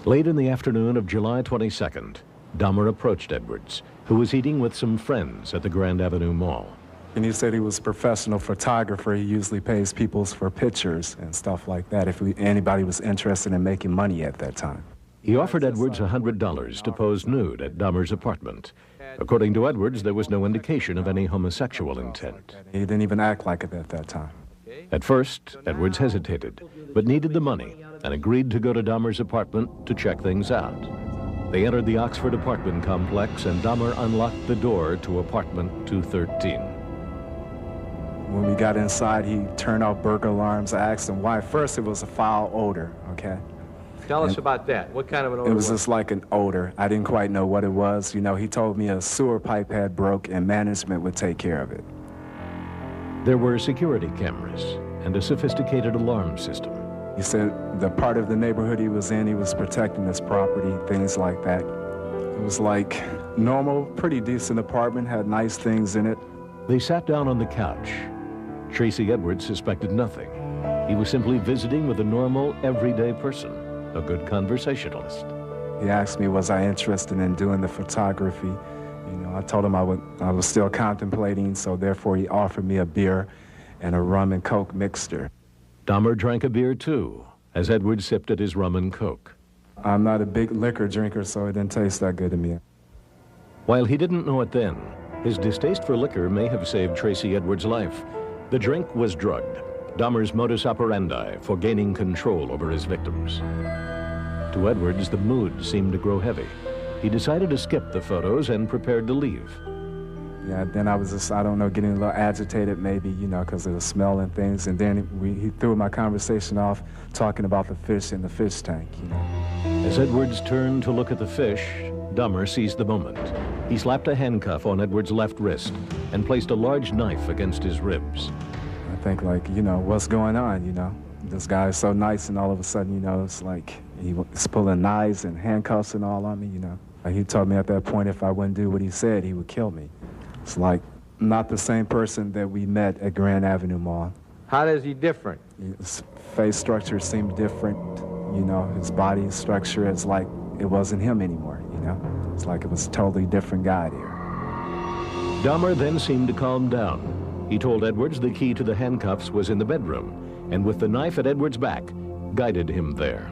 [SPEAKER 1] Late in the afternoon of July 22nd, Dahmer approached Edwards, who was eating with some friends at the Grand Avenue Mall.
[SPEAKER 5] And he said he was a professional photographer. He usually pays people for pictures and stuff like that if anybody was interested in making money at that time.
[SPEAKER 1] He offered Edwards $100 to pose nude at Dahmer's apartment. According to Edwards, there was no indication of any homosexual intent.
[SPEAKER 5] He didn't even act like it at that time.
[SPEAKER 1] At first, Edwards hesitated, but needed the money and agreed to go to Dahmer's apartment to check things out. They entered the Oxford apartment complex, and Dahmer unlocked the door to apartment 213.
[SPEAKER 5] When we got inside, he turned off burglar alarms. I asked him why. First, it was a foul odor, okay?
[SPEAKER 6] Tell us about that. What kind of an odor?
[SPEAKER 5] It was just like an odor. I didn't quite know what it was. You know, he told me a sewer pipe had broke and management would take care of it.
[SPEAKER 1] There were security cameras and a sophisticated alarm system.
[SPEAKER 5] He said the part of the neighborhood he was in, he was protecting his property, things like that. It was like normal, pretty decent apartment, had nice things in it.
[SPEAKER 1] They sat down on the couch. Tracy Edwards suspected nothing. He was simply visiting with a normal, everyday person, a good conversationalist.
[SPEAKER 5] He asked me, was I interested in doing the photography? You know, I told him I was still contemplating, so therefore he offered me a beer and a rum and coke mixture.
[SPEAKER 1] Dahmer drank a beer too, as Edwards sipped at his rum and coke.
[SPEAKER 5] I'm not a big liquor drinker, so it didn't taste that good to me.
[SPEAKER 1] While he didn't know it then, his distaste for liquor may have saved Tracy Edwards' life. The drink was drugged, Dahmer's modus operandi for gaining control over his victims. To Edwards, the mood seemed to grow heavy. He decided to skip the photos and prepared to leave.
[SPEAKER 5] Yeah, then I was just, I don't know, getting a little agitated maybe, you know, because of the smell and things. And then he threw my conversation off talking about the fish in the fish tank, you know.
[SPEAKER 1] As Edwards turned to look at the fish, Dahmer seized the moment. He slapped a handcuff on Edwards' left wrist and placed a large knife against his ribs.
[SPEAKER 5] I think, like, you know, what's going on, you know? This guy is so nice, and all of a sudden, you know, it's like he's pulling knives and handcuffs and all on me, you know. Like, he told me at that point if I wouldn't do what he said, he would kill me. It's like not the same person that we met at Grand Avenue Mall.
[SPEAKER 6] How is he different?
[SPEAKER 5] His face structure seemed different, you know. His body structure, it's like it wasn't him anymore, you know. It's like it was a totally different guy there.
[SPEAKER 1] Dahmer then seemed to calm down. He told Edwards the key to the handcuffs was in the bedroom, and with the knife at Edwards' back, guided him there.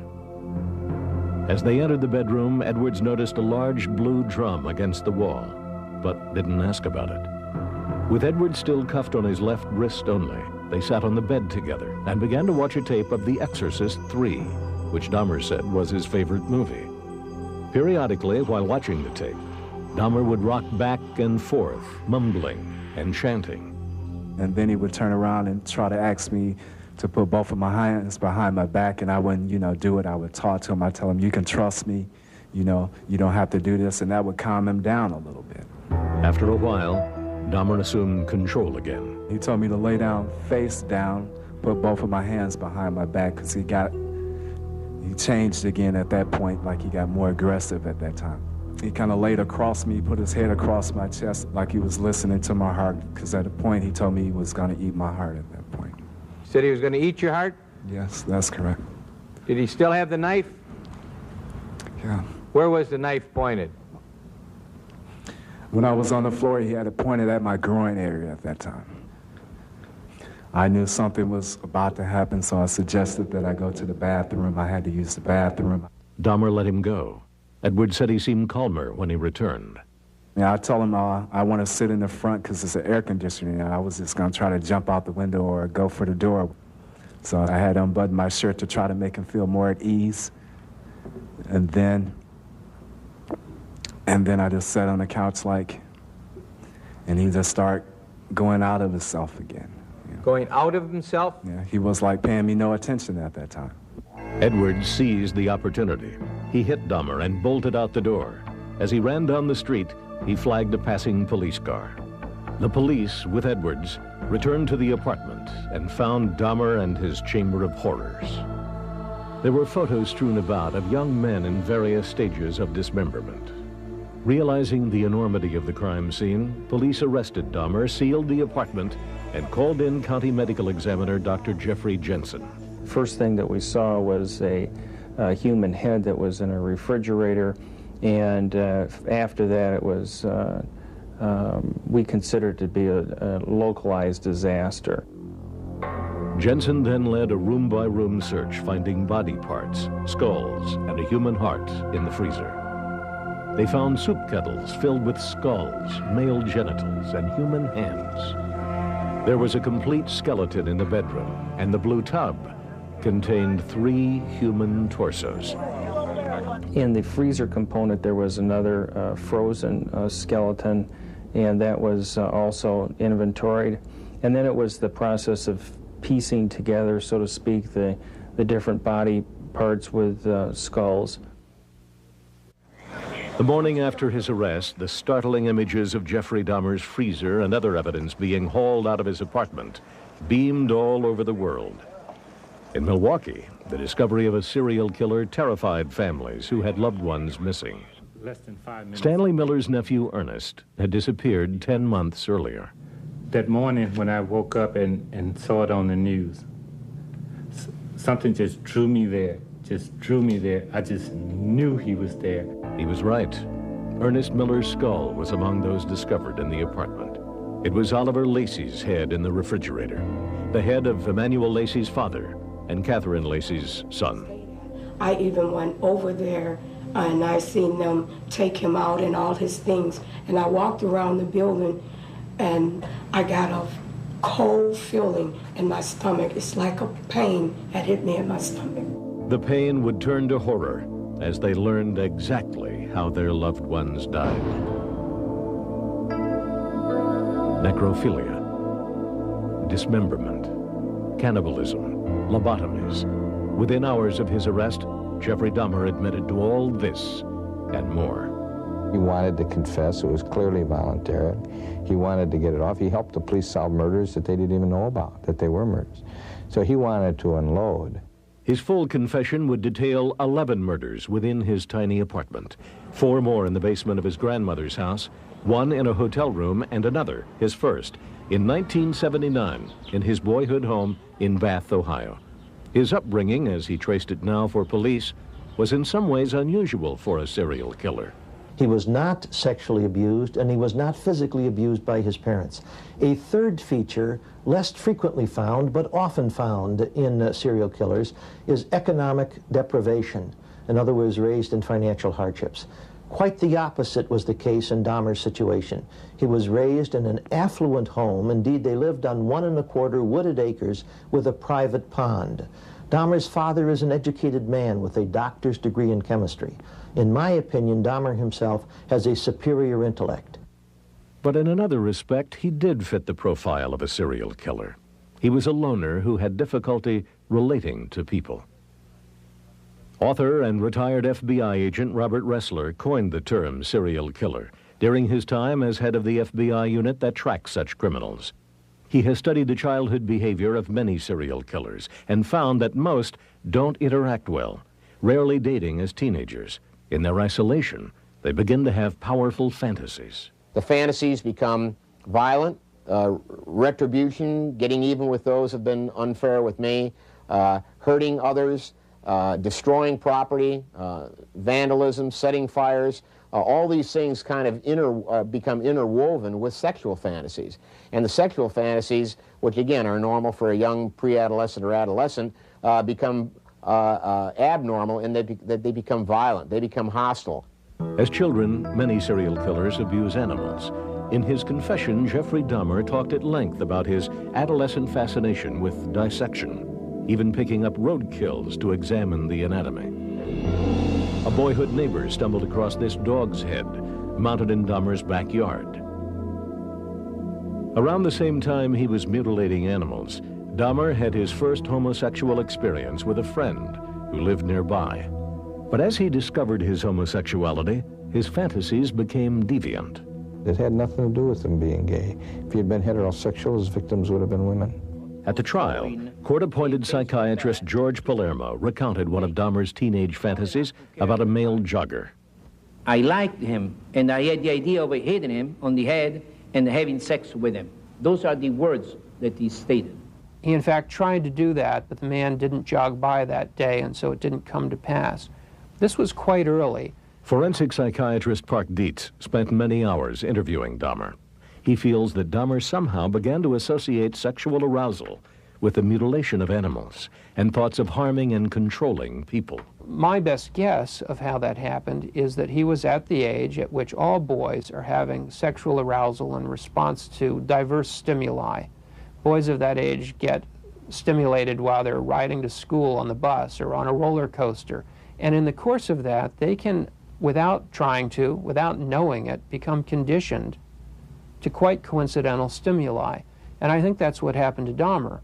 [SPEAKER 1] As they entered the bedroom, Edwards noticed a large blue drum against the wall, but didn't ask about it. With Edwards still cuffed on his left wrist only, they sat on the bed together and began to watch a tape of The Exorcist III, which Dahmer said was his favorite movie. Periodically, while watching the tape, Dahmer would rock back and forth, mumbling and chanting.
[SPEAKER 5] And then he would turn around and try to ask me to put both of my hands behind my back, and I wouldn't, you know, do it. I would talk to him. I'd tell him, you can trust me. You know, you don't have to do this, and that would calm him down a little bit.
[SPEAKER 1] After a while, Dahmer assumed control again.
[SPEAKER 5] He told me to lay down, face down, put both of my hands behind my back, because he changed again at that point, like he got more aggressive at that time. He kind of laid across me, put his head across my chest, like he was listening to my heart, because at a point he told me he was going to eat my heart at that point.
[SPEAKER 6] He said he was going to eat your heart?
[SPEAKER 5] Yes, that's correct.
[SPEAKER 6] Did he still have the knife?
[SPEAKER 5] Yeah.
[SPEAKER 6] Where was the knife pointed?
[SPEAKER 5] When I was on the floor, he had it pointed at my groin area at that time. I knew something was about to happen, so I suggested that I go to the bathroom. I had to use the bathroom.
[SPEAKER 1] Dahmer let him go. Edwards said he seemed calmer when he returned.
[SPEAKER 5] Yeah, I told him I want to sit in the front because it's an air conditioner, and I was just going to try to jump out the window or go for the door. So I had unbuttoned my shirt to try to make him feel more at ease. And then I just sat on the couch and he just started going out of himself again. You know?
[SPEAKER 6] Going out of himself?
[SPEAKER 5] Yeah, he was like paying me no attention at that time.
[SPEAKER 1] Edwards seized the opportunity. He hit Dahmer and bolted out the door. As he ran down the street, he flagged a passing police car. The police, with Edwards, returned to the apartment and found Dahmer and his chamber of horrors. There were photos strewn about of young men in various stages of dismemberment. Realizing the enormity of the crime scene, police arrested Dahmer, sealed the apartment, and called in County Medical Examiner Dr. Jeffrey Jensen.
[SPEAKER 21] First thing that we saw was a human head that was in a refrigerator, and after that it was we consider it to be a localized disaster.
[SPEAKER 1] Jensen then led a room-by-room search, finding body parts, skulls, and a human heart in the freezer. They found soup kettles filled with skulls, male genitals, and human hands. There was a complete skeleton in the bedroom, and the blue tub contained 3 human torsos.
[SPEAKER 21] In the freezer component, there was another frozen skeleton, and that was also inventoried. And then it was the process of piecing together, so to speak, the different body parts with skulls.
[SPEAKER 1] The morning after his arrest, the startling images of Jeffrey Dahmer's freezer and other evidence being hauled out of his apartment beamed all over the world. In Milwaukee, the discovery of a serial killer terrified families who had loved ones missing.
[SPEAKER 8] Less than 5 minutes.
[SPEAKER 1] Stanley Miller's nephew, Ernest, had disappeared 10 months earlier.
[SPEAKER 8] That morning when I woke up and saw it on the news, something just drew me there, I just knew he was there.
[SPEAKER 1] He was right. Ernest Miller's skull was among those discovered in the apartment. It was Oliver Lacey's head in the refrigerator, the head of Emmanuel Lacey's father and Catherine Lacey's son.
[SPEAKER 10] I even went over there and I seen them take him out and all his things, and I walked around the building and I got a cold feeling in my stomach. It's like a pain had hit me in my stomach.
[SPEAKER 1] The pain would turn to horror as they learned exactly how their loved ones died. Necrophilia, dismemberment, cannibalism, lobotomies. Within hours of his arrest, Jeffrey Dahmer admitted to all this and more.
[SPEAKER 20] He wanted to confess. It was clearly voluntary. He wanted to get it off. He helped the police solve murders that they didn't even know about, that they were murders. So he wanted to unload.
[SPEAKER 1] His full confession would detail 11 murders within his tiny apartment, 4 more in the basement of his grandmother's house, 1 in a hotel room, and another, his first, in 1979 in his boyhood home in Bath, Ohio. His upbringing, as he traced it now for police, was in some ways unusual for a serial killer.
[SPEAKER 22] He was not sexually abused, and he was not physically abused by his parents. A third feature, less frequently found, but often found in serial killers, is economic deprivation. In other words, raised in financial hardships. Quite the opposite was the case in Dahmer's situation. He was raised in an affluent home. Indeed, they lived on 1 1/4 wooded acres with a private pond. Dahmer's father is an educated man with a doctor's degree in chemistry. In my opinion, Dahmer himself has a superior intellect.
[SPEAKER 1] But in another respect, he did fit the profile of a serial killer. He was a loner who had difficulty relating to people. Author and retired FBI agent Robert Ressler coined the term serial killer during his time as head of the FBI unit that tracks such criminals. He has studied the childhood behavior of many serial killers and found that most don't interact well, rarely dating as teenagers. In their isolation, they begin to have powerful fantasies.
[SPEAKER 23] The fantasies become violent, retribution, getting even with those who have been unfair with me, hurting others, destroying property, vandalism, setting fires. All these things kind of become interwoven with sexual fantasies. And the sexual fantasies, which again are normal for a young pre-adolescent or adolescent, become abnormal in that they become violent, they become hostile.
[SPEAKER 1] As children, many serial killers abuse animals. In his confession, Jeffrey Dahmer talked at length about his adolescent fascination with dissection, even picking up roadkills to examine the anatomy. A boyhood neighbor stumbled across this dog's head, mounted in Dahmer's backyard. Around the same time he was mutilating animals, Dahmer had his first homosexual experience with a friend who lived nearby. But as he discovered his homosexuality, his fantasies became deviant.
[SPEAKER 20] It had nothing to do with him being gay. If he had been heterosexual, his victims would have been women.
[SPEAKER 1] At the trial, court-appointed psychiatrist George Palermo recounted one of Dahmer's teenage fantasies about a male jogger.
[SPEAKER 24] I liked him, and I had the idea of hitting him on the head and having sex with him. Those are the words that he stated.
[SPEAKER 25] He, in fact, tried to do that, but the man didn't jog by that day, and so it didn't come to pass. This was quite early.
[SPEAKER 1] Forensic psychiatrist Park Dietz spent many hours interviewing Dahmer. He feels that Dahmer somehow began to associate sexual arousal with the mutilation of animals and thoughts of harming and controlling people.
[SPEAKER 25] My best guess of how that happened is that he was at the age at which all boys are having sexual arousal in response to diverse stimuli. Boys of that age get stimulated while they're riding to school on the bus or on a roller coaster. And in the course of that, they can, without trying to, without knowing it, become conditioned to quite coincidental stimuli. And I think that's what happened to Dahmer,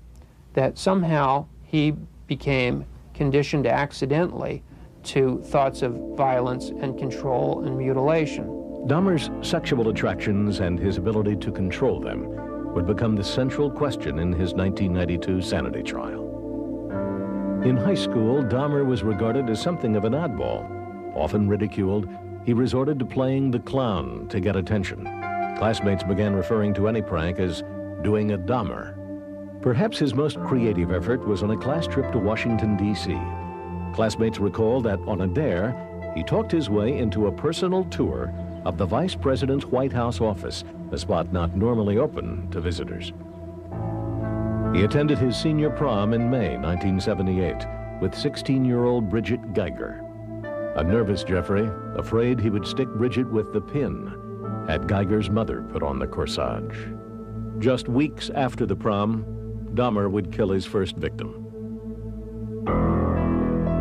[SPEAKER 25] that somehow he became conditioned accidentally to thoughts of violence and control and mutilation.
[SPEAKER 1] Dahmer's sexual attractions and his ability to control them would become the central question in his 1992 sanity trial. In high school, Dahmer was regarded as something of an oddball. Often ridiculed, he resorted to playing the clown to get attention. Classmates began referring to any prank as doing a Dahmer. Perhaps his most creative effort was on a class trip to Washington, D.C. Classmates recall that on a dare, he talked his way into a personal tour of the Vice President's White House office, a spot not normally open to visitors. He attended his senior prom in May 1978 with 16-year-old Bridget Geiger. A nervous Jeffrey, afraid he would stick Bridget with the pin, had Geiger's mother put on the corsage. Just weeks after the prom, Dahmer would kill his first victim.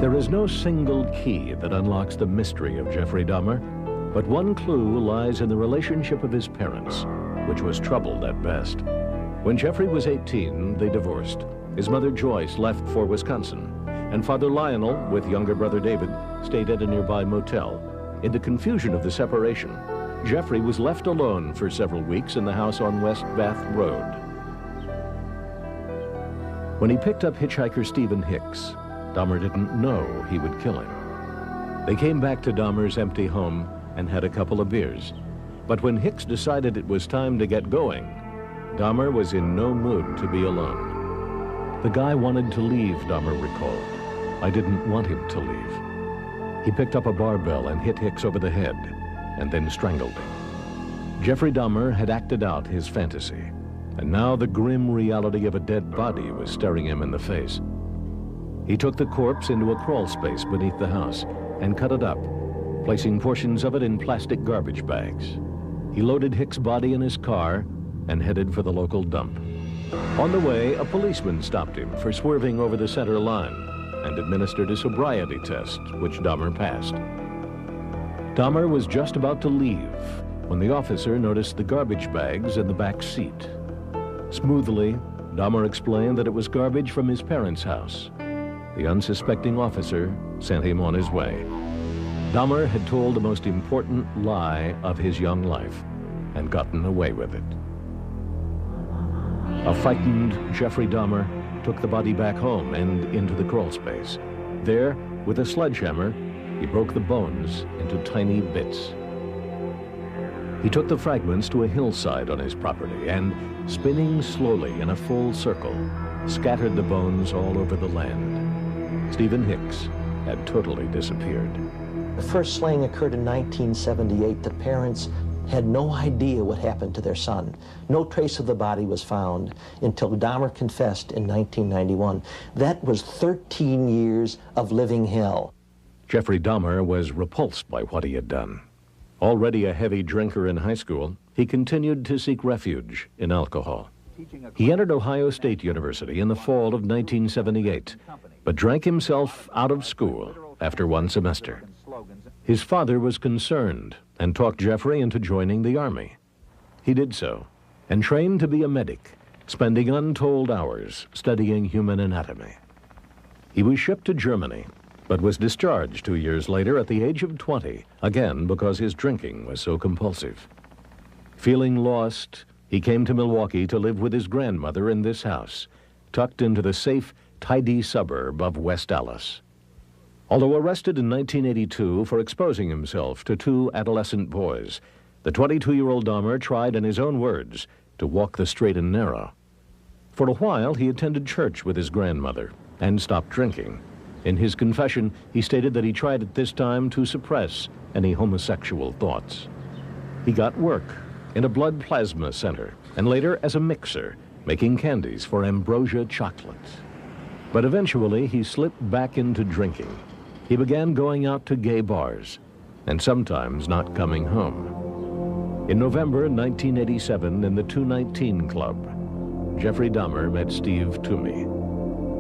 [SPEAKER 1] There is no single key that unlocks the mystery of Jeffrey Dahmer, but one clue lies in the relationship of his parents, which was troubled at best. When Jeffrey was 18, they divorced. His mother Joyce left for Wisconsin, and Father Lionel, with younger brother David, stayed at a nearby motel. In the confusion of the separation, Jeffrey was left alone for several weeks in the house on West Bath Road. When he picked up hitchhiker Stephen Hicks, Dahmer didn't know he would kill him. They came back to Dahmer's empty home and had a couple of beers. But when Hicks decided it was time to get going, Dahmer was in no mood to be alone. The guy wanted to leave, Dahmer recalled. I didn't want him to leave. He picked up a barbell and hit Hicks over the head, and then strangled him. Jeffrey Dahmer had acted out his fantasy, and now the grim reality of a dead body was staring him in the face. He took the corpse into a crawl space beneath the house and cut it up, placing portions of it in plastic garbage bags. He loaded Hicks' body in his car and headed for the local dump. On the way, a policeman stopped him for swerving over the center line and administered a sobriety test, which Dahmer passed. Dahmer was just about to leave when the officer noticed the garbage bags in the back seat. Smoothly, Dahmer explained that it was garbage from his parents' house. The unsuspecting officer sent him on his way. Dahmer had told the most important lie of his young life and gotten away with it. A frightened Jeffrey Dahmer took the body back home and into the crawl space. There, with a sledgehammer, he broke the bones into tiny bits. He took the fragments to a hillside on his property and, spinning slowly in a full circle, scattered the bones all over the land. Stephen Hicks had totally disappeared.
[SPEAKER 22] The first slaying occurred in 1978. The parents had no idea what happened to their son. No trace of the body was found until Dahmer confessed in 1991. That was 13 years of living hell.
[SPEAKER 1] Jeffrey Dahmer was repulsed by what he had done. Already a heavy drinker in high school, he continued to seek refuge in alcohol. He entered Ohio State University in the fall of 1978, but drank himself out of school after one semester. His father was concerned and talked Jeffrey into joining the Army. He did so and trained to be a medic, spending untold hours studying human anatomy. He was shipped to Germany, but was discharged 2 years later at the age of 20, again because his drinking was so compulsive. Feeling lost, he came to Milwaukee to live with his grandmother in this house, tucked into the safe, tidy suburb of West Dallas. Although arrested in 1982 for exposing himself to 2 adolescent boys, the 22-year-old Dahmer tried, in his own words, to walk the straight and narrow. For a while, he attended church with his grandmother and stopped drinking. In his confession, he stated that he tried at this time to suppress any homosexual thoughts. He got work in a blood plasma center and later as a mixer, making candies for Ambrosia chocolates. But eventually, he slipped back into drinking. He began going out to gay bars and sometimes not coming home. In November 1987, in the 219 Club, Jeffrey Dahmer met Steve Toomey.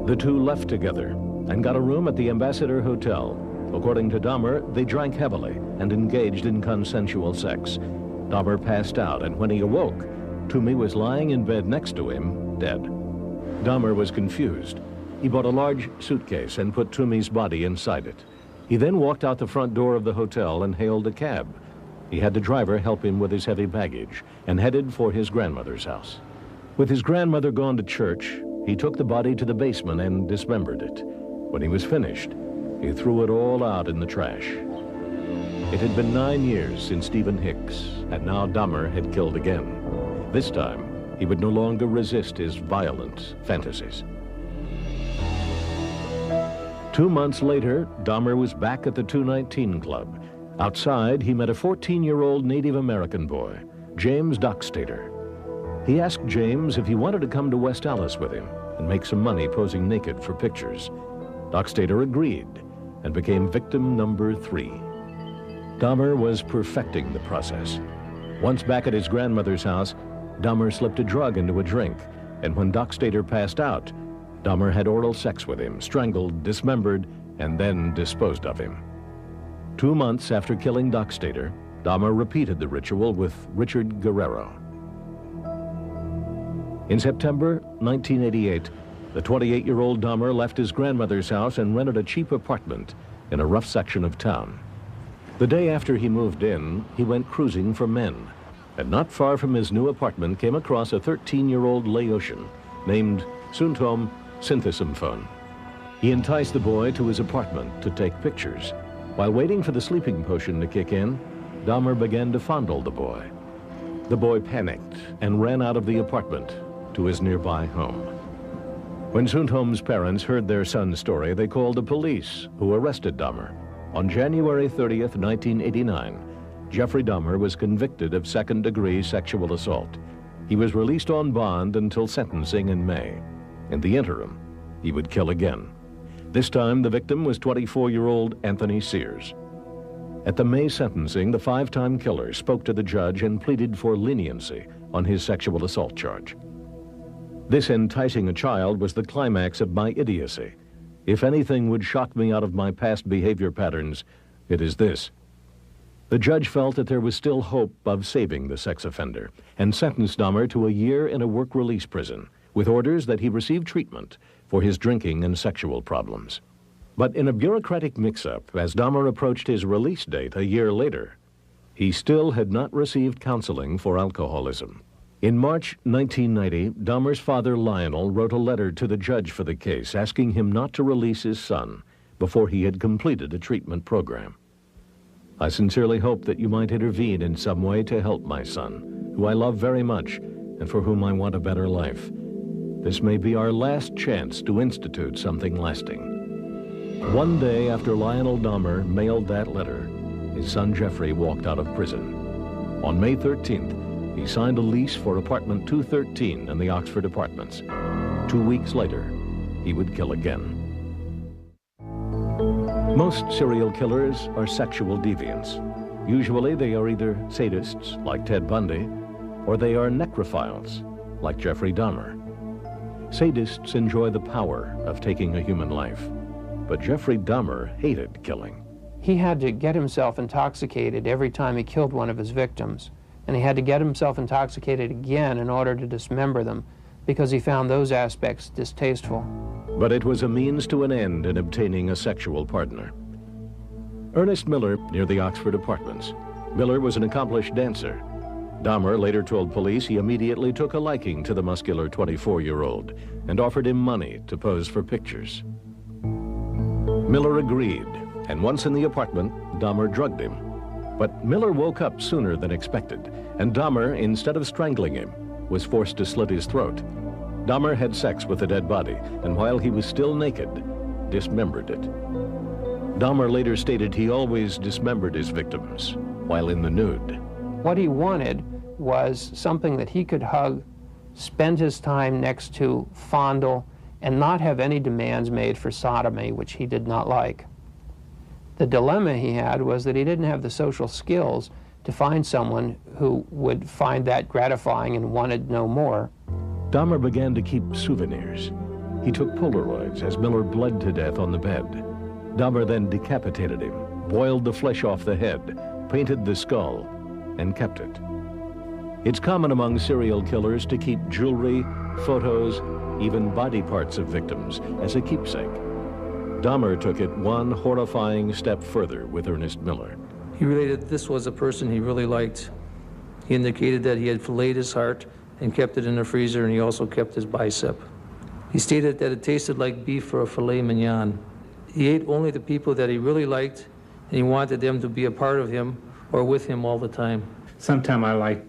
[SPEAKER 1] The two left together and got a room at the Ambassador Hotel. According to Dahmer, they drank heavily and engaged in consensual sex. Dahmer passed out, and when he awoke, Toomey was lying in bed next to him, dead. Dahmer was confused. He bought a large suitcase and put Toomey's body inside it. He then walked out the front door of the hotel and hailed a cab. He had the driver help him with his heavy baggage and headed for his grandmother's house. With his grandmother gone to church, he took the body to the basement and dismembered it. When he was finished, he threw it all out in the trash. It had been 9 years since Stephen Hicks, and now Dahmer had killed again. This time, he would no longer resist his violent fantasies. 2 months later, Dahmer was back at the 219 Club. Outside, he met a 14-year-old Native American boy, James Dockstader. He asked James if he wanted to come to West Allis with him and make some money posing naked for pictures. Dockstader agreed and became victim number 3. Dahmer was perfecting the process. Once back at his grandmother's house, Dahmer slipped a drug into a drink, and when Dockstader passed out, Dahmer had oral sex with him, strangled, dismembered, and then disposed of him. 2 months after killing Dockstader, Dahmer repeated the ritual with Richard Guerrero. In September 1988, the 28-year-old Dahmer left his grandmother's house and rented a cheap apartment in a rough section of town. The day after he moved in, he went cruising for men, and not far from his new apartment came across a 13-year-old Laotian named Suntom Synthesumphone. He enticed the boy to his apartment to take pictures. While waiting for the sleeping potion to kick in, Dahmer began to fondle the boy. The boy panicked and ran out of the apartment to his nearby home. When Suntom's parents heard their son's story, they called the police, who arrested Dahmer. On January 30th, 1989, Jeffrey Dahmer was convicted of second-degree sexual assault. He was released on bond until sentencing in May. In the interim, he would kill again. This time, the victim was 24-year-old Anthony Sears. At the May sentencing, the 5-time killer spoke to the judge and pleaded for leniency on his sexual assault charge. This enticing a child was the climax of my idiocy. If anything would shock me out of my past behavior patterns, it is this. The judge felt that there was still hope of saving the sex offender and sentenced Dahmer to a year in a work-release prison with orders that he receive treatment for his drinking and sexual problems. But in a bureaucratic mix-up, as Dahmer approached his release date a year later, he still had not received counseling for alcoholism. In March 1990, Dahmer's father, Lionel, wrote a letter to the judge for the case asking him not to release his son before he had completed a treatment program. I sincerely hope that you might intervene in some way to help my son, who I love very much and for whom I want a better life. This may be our last chance to institute something lasting. One day after Lionel Dahmer mailed that letter, his son Jeffrey walked out of prison. On May 13th, he signed a lease for apartment 213 in the Oxford Apartments. 2 weeks later, he would kill again. Most serial killers are sexual deviants. Usually they are either sadists, like Ted Bundy, or they are necrophiles, like Jeffrey Dahmer. Sadists enjoy the power of taking a human life, but Jeffrey Dahmer hated killing.
[SPEAKER 25] He had to get himself intoxicated every time he killed one of his victims. And he had to get himself intoxicated again in order to dismember them, because he found those aspects distasteful.
[SPEAKER 1] But it was a means to an end in obtaining a sexual partner. Ernest Miller, near the Oxford Apartments. Miller was an accomplished dancer. Dahmer later told police he immediately took a liking to the muscular 24-year-old and offered him money to pose for pictures. Miller agreed, and once in the apartment, Dahmer drugged him. But Miller woke up sooner than expected, and Dahmer, instead of strangling him, was forced to slit his throat. Dahmer had sex with the dead body, and while he was still naked, dismembered it. Dahmer later stated he always dismembered his victims while in the nude.
[SPEAKER 25] What he wanted was something that he could hug, spend his time next to, fondle, and not have any demands made for sodomy, which he did not like. The dilemma he had was that he didn't have the social skills to find someone who would find that gratifying and wanted no more.
[SPEAKER 1] Dahmer began to keep souvenirs. He took Polaroids as Miller bled to death on the bed. Dahmer then decapitated him, boiled the flesh off the head, painted the skull, and kept it. It's common among serial killers to keep jewelry, photos, even body parts of victims as a keepsake. Dahmer took it one horrifying step further with Ernest Miller.
[SPEAKER 3] He related this was a person he really liked. He indicated that he had filleted his heart and kept it in the freezer, and he also kept his bicep. He stated that it tasted like beef for a filet mignon. He ate only the people that he really liked, and he wanted them to be a part of him or with him all the time.
[SPEAKER 8] Sometimes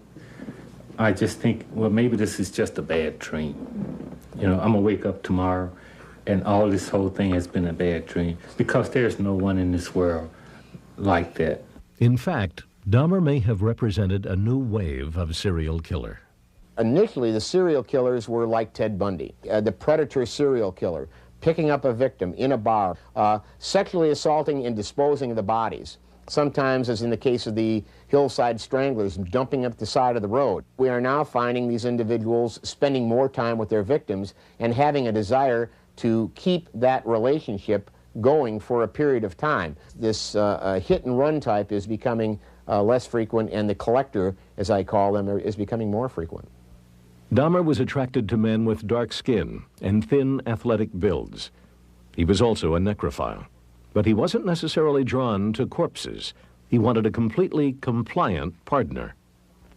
[SPEAKER 8] I just think, well, maybe this is just a bad dream. You know, I'm gonna wake up tomorrow and all this whole thing has been a bad dream, because there's no one in this world like that.
[SPEAKER 1] In fact, Dahmer may have represented a new wave of serial killer.
[SPEAKER 23] Initially, the serial killers were like Ted Bundy, the predator serial killer, picking up a victim in a bar, sexually assaulting and disposing of the bodies. Sometimes, as in the case of the Hillside Stranglers, dumping up the side of the road. We are now finding these individuals spending more time with their victims and having a desire to keep that relationship going for a period of time. This hit-and-run type is becoming less frequent, and the collector, as I call them, is becoming more frequent.
[SPEAKER 1] Dahmer was attracted to men with dark skin and thin, athletic builds. He was also a necrophile. But he wasn't necessarily drawn to corpses. He wanted a completely compliant partner.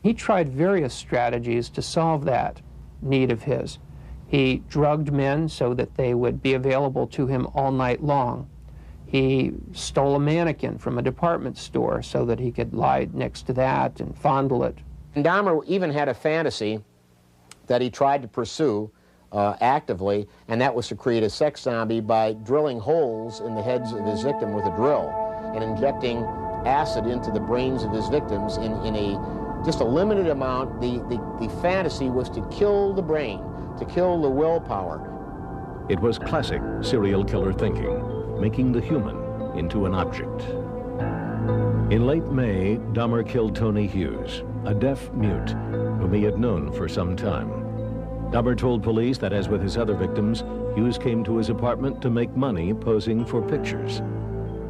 [SPEAKER 25] He tried various strategies to solve that need of his. He drugged men so that they would be available to him all night long. He stole a mannequin from a department store so that he could lie next to that and fondle it.
[SPEAKER 23] And Dahmer even had a fantasy that he tried to pursue actively, and that was to create a sex zombie by drilling holes in the heads of his victim with a drill and injecting acid into the brains of his victims in just a limited amount. The fantasy was to kill the brain, to kill the willpower.
[SPEAKER 1] It was classic serial killer thinking, making the human into an object. In late May, Dahmer killed Tony Hughes, a deaf mute whom he had known for some time. Dahmer told police that, as with his other victims, Hughes came to his apartment to make money posing for pictures.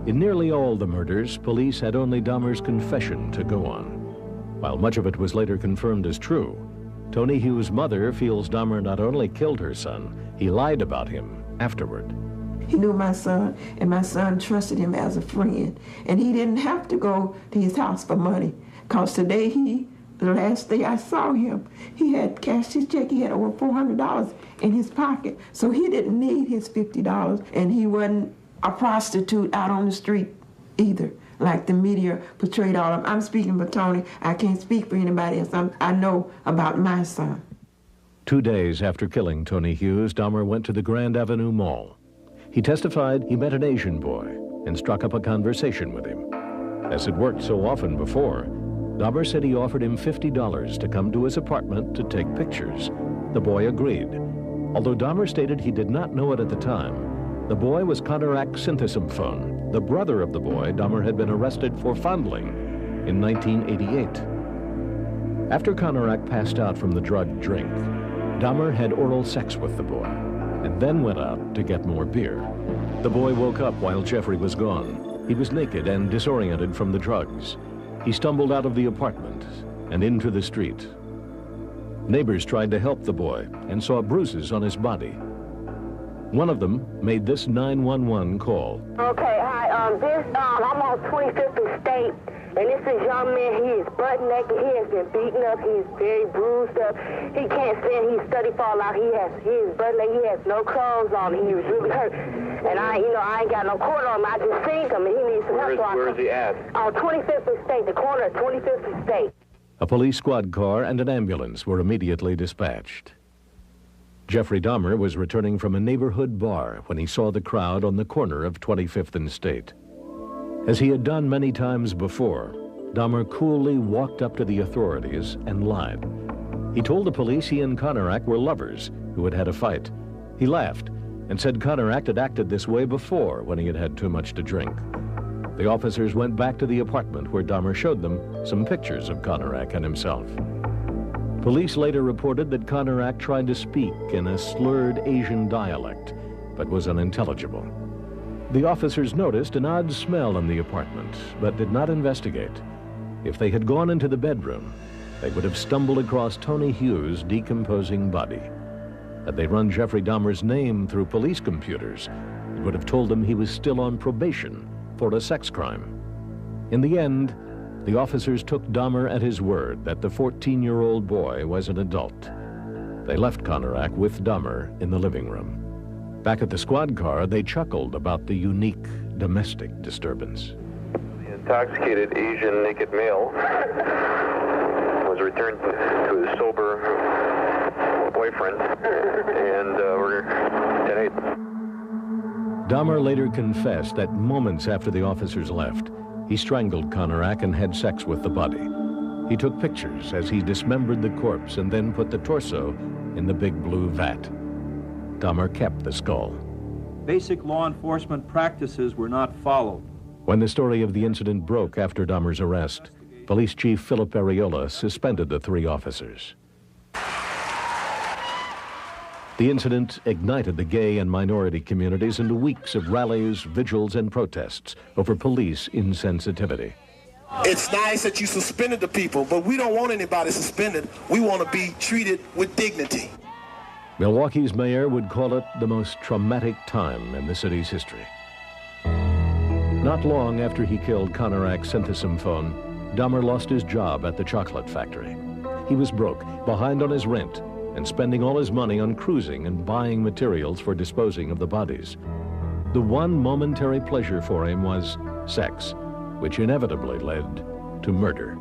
[SPEAKER 1] In nearly all the murders, police had only Dahmer's confession to go on. While much of it was later confirmed as true, Tony Hughes' mother feels Dahmer not only killed her son, he lied about him afterward.
[SPEAKER 9] He knew my son, and my son trusted him as a friend. And he didn't have to go to his house for money, because today the last day I saw him, he had cashed his check. He had over $400 in his pocket. So he didn't need his $50, and he wasn't a prostitute out on the street either, like the media portrayed all of them. I'm speaking for Tony. I can't speak for anybody else. I know about my son.
[SPEAKER 1] 2 days after killing Tony Hughes, Dahmer went to the Grand Avenue Mall. He testified he met an Asian boy and struck up a conversation with him. As had worked so often before, Dahmer said he offered him $50 to come to his apartment to take pictures. The boy agreed. Although Dahmer stated he did not know it at the time, the boy was Konorak Synthesymphones, the brother of the boy Dahmer had been arrested for fondling in 1988. After Konorak passed out from the drugged drink, Dahmer had oral sex with the boy and then went out to get more beer. The boy woke up while Jeffrey was gone. He was naked and disoriented from the drugs. He stumbled out of the apartment and into the street. Neighbors tried to help the boy and saw bruises on his body. One of them made this 911 call.
[SPEAKER 11] Okay, hi, I'm on 25th and State, and this is young man. He is butt naked. He has been beaten up. He is very bruised up. He can't stand. He's study fall out. He is butt naked. He has no clothes on. He was really hurt. And I ain't got no cord on him. I just seen him, and he needs some help.
[SPEAKER 13] Where is he at?
[SPEAKER 11] On 25th and State, the corner of 25th and State.
[SPEAKER 1] A police squad car and an ambulance were immediately dispatched. Jeffrey Dahmer was returning from a neighborhood bar when he saw the crowd on the corner of 25th and State. As he had done many times before, Dahmer coolly walked up to the authorities and lied. He told the police he and Konarak were lovers who had had a fight. He laughed and said Konarak had acted this way before when he had had too much to drink. The officers went back to the apartment where Dahmer showed them some pictures of Konarak and himself. Police later reported that Konarak tried to speak in a slurred Asian dialect, but was unintelligible. The officers noticed an odd smell in the apartment, but did not investigate. If they had gone into the bedroom, they would have stumbled across Tony Hughes' decomposing body. Had they run Jeffrey Dahmer's name through police computers, it would have told them he was still on probation for a sex crime. In the end, the officers took Dahmer at his word that the 14-year-old boy was an adult. They left Konarak with Dahmer in the living room. Back at the squad car, they chuckled about the unique domestic disturbance.
[SPEAKER 4] The intoxicated Asian naked male was returned to his sober boyfriend, and we're 10-8.
[SPEAKER 1] Dahmer later confessed that moments after the officers left, he strangled Konarak and had sex with the body. He took pictures as he dismembered the corpse and then put the torso in the big blue vat. Dahmer kept the skull.
[SPEAKER 13] Basic law enforcement practices were not followed.
[SPEAKER 1] When the story of the incident broke after Dahmer's arrest, Police Chief Philip Areola suspended the 3 officers. The incident ignited the gay and minority communities into weeks of rallies, vigils, and protests over police insensitivity.
[SPEAKER 14] It's nice that you suspended the people, but we don't want anybody suspended. We want to be treated with dignity.
[SPEAKER 1] Milwaukee's mayor would call it the most traumatic time in the city's history. Not long after he killed Konarak Synthesymphones, Dahmer lost his job at the chocolate factory. He was broke, behind on his rent, and spending all his money on cruising and buying materials for disposing of the bodies. The one momentary pleasure for him was sex, which inevitably led to murder.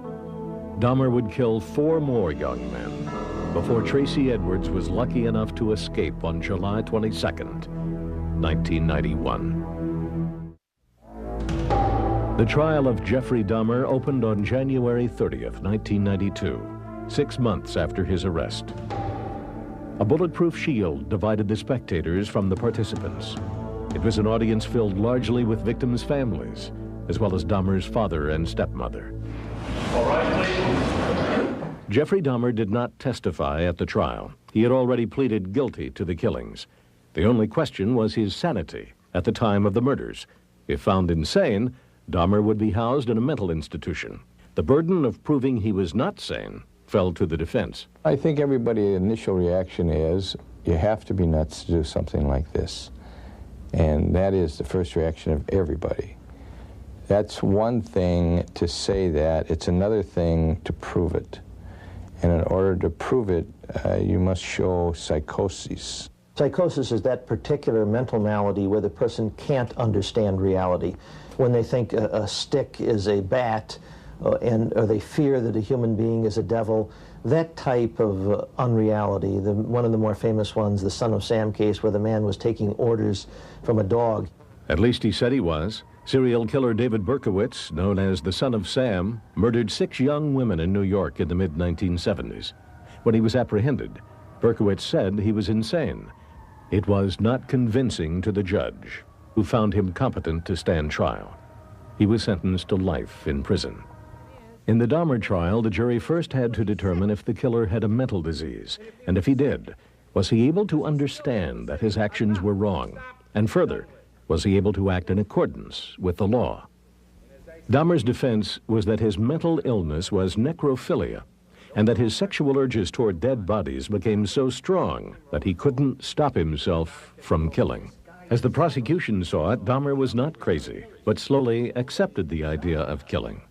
[SPEAKER 1] Dahmer would kill 4 more young men before Tracy Edwards was lucky enough to escape on July 22nd, 1991. The trial of Jeffrey Dahmer opened on January 30th, 1992, 6 months after his arrest. A bulletproof shield divided the spectators from the participants. It was an audience filled largely with victims' families, as well as Dahmer's father and stepmother.
[SPEAKER 15] All right, please.
[SPEAKER 1] Jeffrey Dahmer did not testify at the trial. He had already pleaded guilty to the killings. The only question was his sanity at the time of the murders. If found insane, Dahmer would be housed in a mental institution. The burden of proving he was not sane fell to the defense.
[SPEAKER 20] I think everybody's initial reaction is, you have to be nuts to do something like this. And that is the first reaction of everybody. That's one thing to say that. It's another thing to prove it. And in order to prove it, you must show psychosis.
[SPEAKER 22] Psychosis is that particular mental malady where the person can't understand reality. When they think a stick is a bat, or they fear that a human being is a devil, that type of unreality. One of the more famous ones, the Son of Sam case, where the man was taking orders from a dog.
[SPEAKER 1] At least he said he was. Serial killer David Berkowitz, known as the Son of Sam, murdered 6 young women in New York in the mid-1970s. When he was apprehended, Berkowitz said he was insane. It was not convincing to the judge, who found him competent to stand trial. He was sentenced to life in prison. In the Dahmer trial, the jury first had to determine if the killer had a mental disease, and if he did, was he able to understand that his actions were wrong? And further, was he able to act in accordance with the law? Dahmer's defense was that his mental illness was necrophilia, and that his sexual urges toward dead bodies became so strong that he couldn't stop himself from killing. As the prosecution saw it, Dahmer was not crazy, but slowly accepted the idea of killing.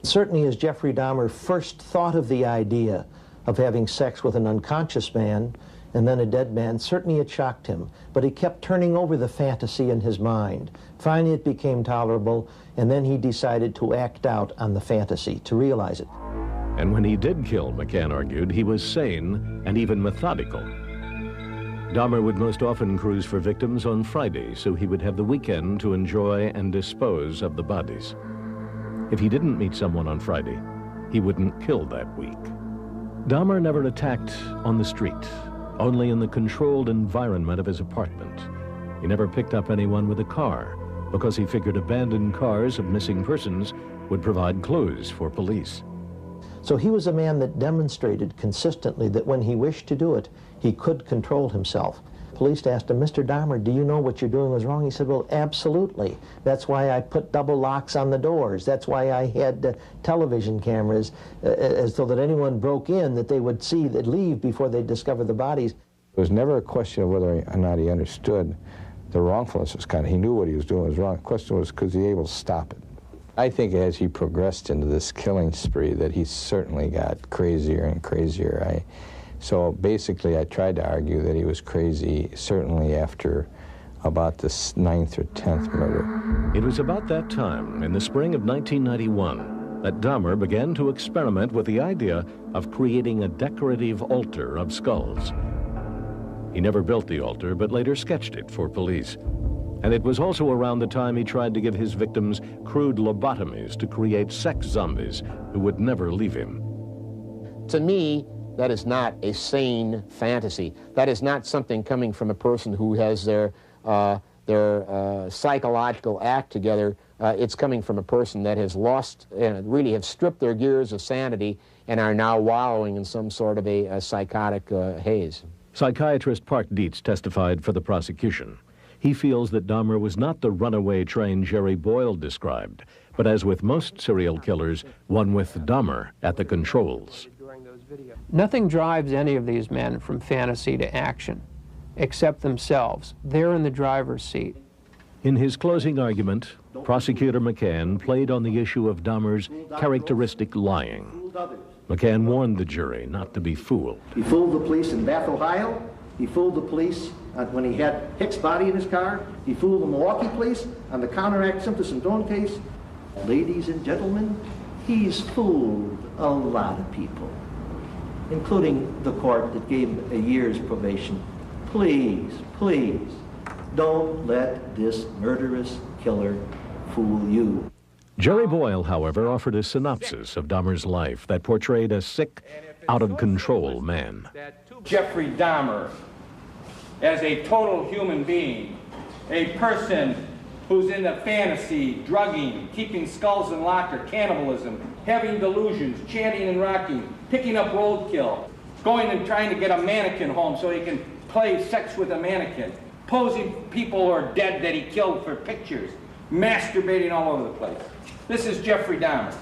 [SPEAKER 22] Certainly as Jeffrey Dahmer first thought of the idea of having sex with an unconscious man and then a dead man, certainly it shocked him. But he kept turning over the fantasy in his mind. Finally it became tolerable, and then he decided to act out on the fantasy, to realize it.
[SPEAKER 1] And when he did kill, McCann argued, he was sane and even methodical. Dahmer would most often cruise for victims on Friday, so he would have the weekend to enjoy and dispose of the bodies. If he didn't meet someone on Friday, he wouldn't kill that week. Dahmer never attacked on the street, only in the controlled environment of his apartment. He never picked up anyone with a car, because he figured abandoned cars of missing persons would provide clues for police.
[SPEAKER 22] So he was a man that demonstrated consistently that when he wished to do it, he could control himself. Police asked him, Mr. Dahmer, do you know what you're doing was wrong? He said, well, absolutely. That's why I put double locks on the doors. That's why I had television cameras, as though that anyone broke in, that they would see, they'd leave before they discover the bodies.
[SPEAKER 20] It was never a question of whether or not he understood the wrongfulness was kind of, he knew what he was doing was wrong. The question was, was he able to stop it? I think as he progressed into this killing spree that he certainly got crazier and crazier. So basically I tried to argue that he was crazy certainly after about the 9th or 10th murder.
[SPEAKER 1] It was about that time, in the spring of 1991, that Dahmer began to experiment with the idea of creating a decorative altar of skulls. He never built the altar, but later sketched it for police. And it was also around the time he tried to give his victims crude lobotomies to create sex zombies who would never leave him.
[SPEAKER 23] To me, that is not a sane fantasy. That is not something coming from a person who has their psychological act together. It's coming from a person that has lost, really have stripped their gears of sanity and are now wallowing in some sort of a psychotic haze.
[SPEAKER 1] Psychiatrist Park Dietz testified for the prosecution. He feels that Dahmer was not the runaway train Jerry Boyle described, but as with most serial killers, one with Dahmer at the controls.
[SPEAKER 25] Nothing drives any of these men from fantasy to action, except themselves. They're in the driver's seat.
[SPEAKER 1] In his closing argument, Prosecutor McCann played on the issue of Dahmer's characteristic lying. McCann warned the jury not to be fooled.
[SPEAKER 2] He fooled the police in Bath, Ohio. He fooled the police when he had Hicks' body in his car. He fooled the Milwaukee police on the counteract Simpson-Doan case. Ladies and gentlemen, he's fooled a lot of people, including the court that gave him a year's probation. Please, please, don't let this murderous killer fool you.
[SPEAKER 1] Jerry Boyle, however, offered a synopsis of Dahmer's life that portrayed a sick, out-of-control man.
[SPEAKER 12] Jeffrey Dahmer, as a total human being, a person who's into fantasy, drugging, keeping skulls in locker, cannibalism, having delusions, chanting and rocking, picking up roadkill, going and trying to get a mannequin home so he can play sex with a mannequin, posing people who are dead that he killed for pictures, masturbating all over the place. This is Jeffrey Dahmer.